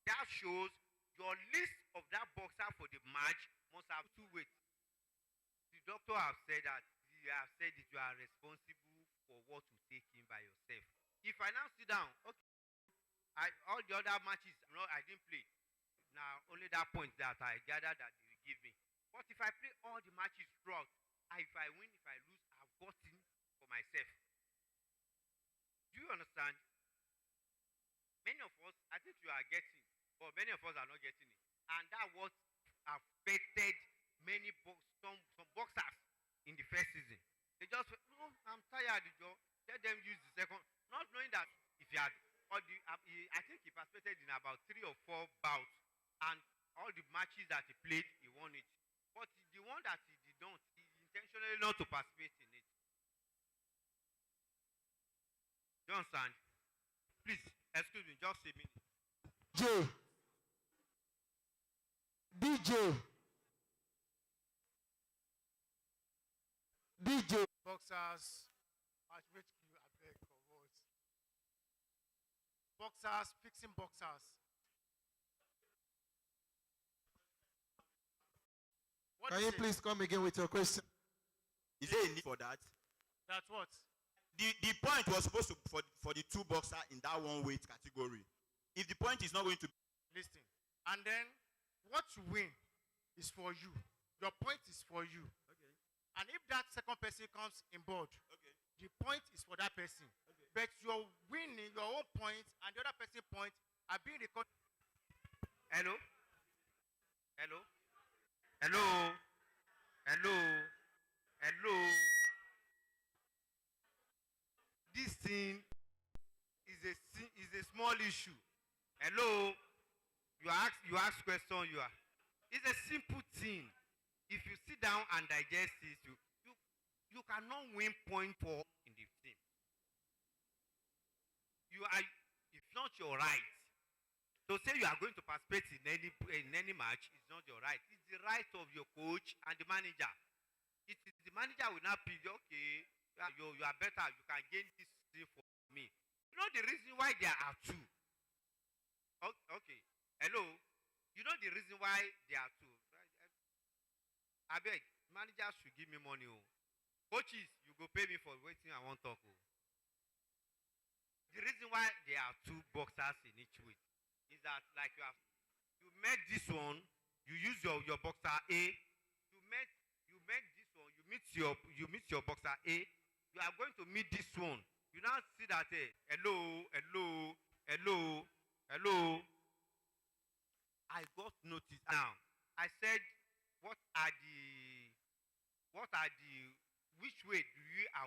That shows your list of that boxer for the match must have 2 weights. The doctor have said that you are responsible for what you take in by yourself. If I now sit down, okay, all the other matches, I didn't play. Now only that point that I gathered that they will give me. But if I play all the matches throughout, if I win, if I lose, I've gotten for myself. Do you understand? Many of us, I think you are getting, but many of us are not getting it. And that's what affected some boxers in the first season. They just, I'm tired, Joe. Let them use the second, not knowing that if you had I think he participated in about 3 or 4 bouts, and all the matches that he played, he won it. But the one that he did not, he intentionally not to participate in it. Do you understand? Please, excuse me, just a minute. DJ. Boxers, which you I beg for words. Boxers, fixing boxers. What Can is you it? please come again with your question? Is there a need for that? That's what? The point was supposed to for the 2 boxers in that one weight category. If the point is not going to Listen. And then what you win is for you. Your point is for you. okay. And if that second person comes in board, Okay. the point is for that person. Okay. But you're winning your own points and the other person's point are being recorded. Hello? Hello? Hello? Hello? Hello? This thing is a small issue. Hello? You ask question, it's a simple thing. If you sit down and digest this, you cannot win point for in the team. It's not your right. To say you are going to participate in any match is not your right. It's the right of your coach and the manager. It is the manager will not be okay. You are better. You can gain this thing for me. You know the reason why there are 2. Okay. Hello. You know the reason why there are 2. I beg, managers should give me money. Coaches, you go pay me for waiting. I won't talk. Oh. The reason why there are two boxers in each weight is that like you met this one, you use your boxer A. You met this one, you meet your boxer A. You are going to meet this one. You now see that hello. I got notice now. I said, which way do you are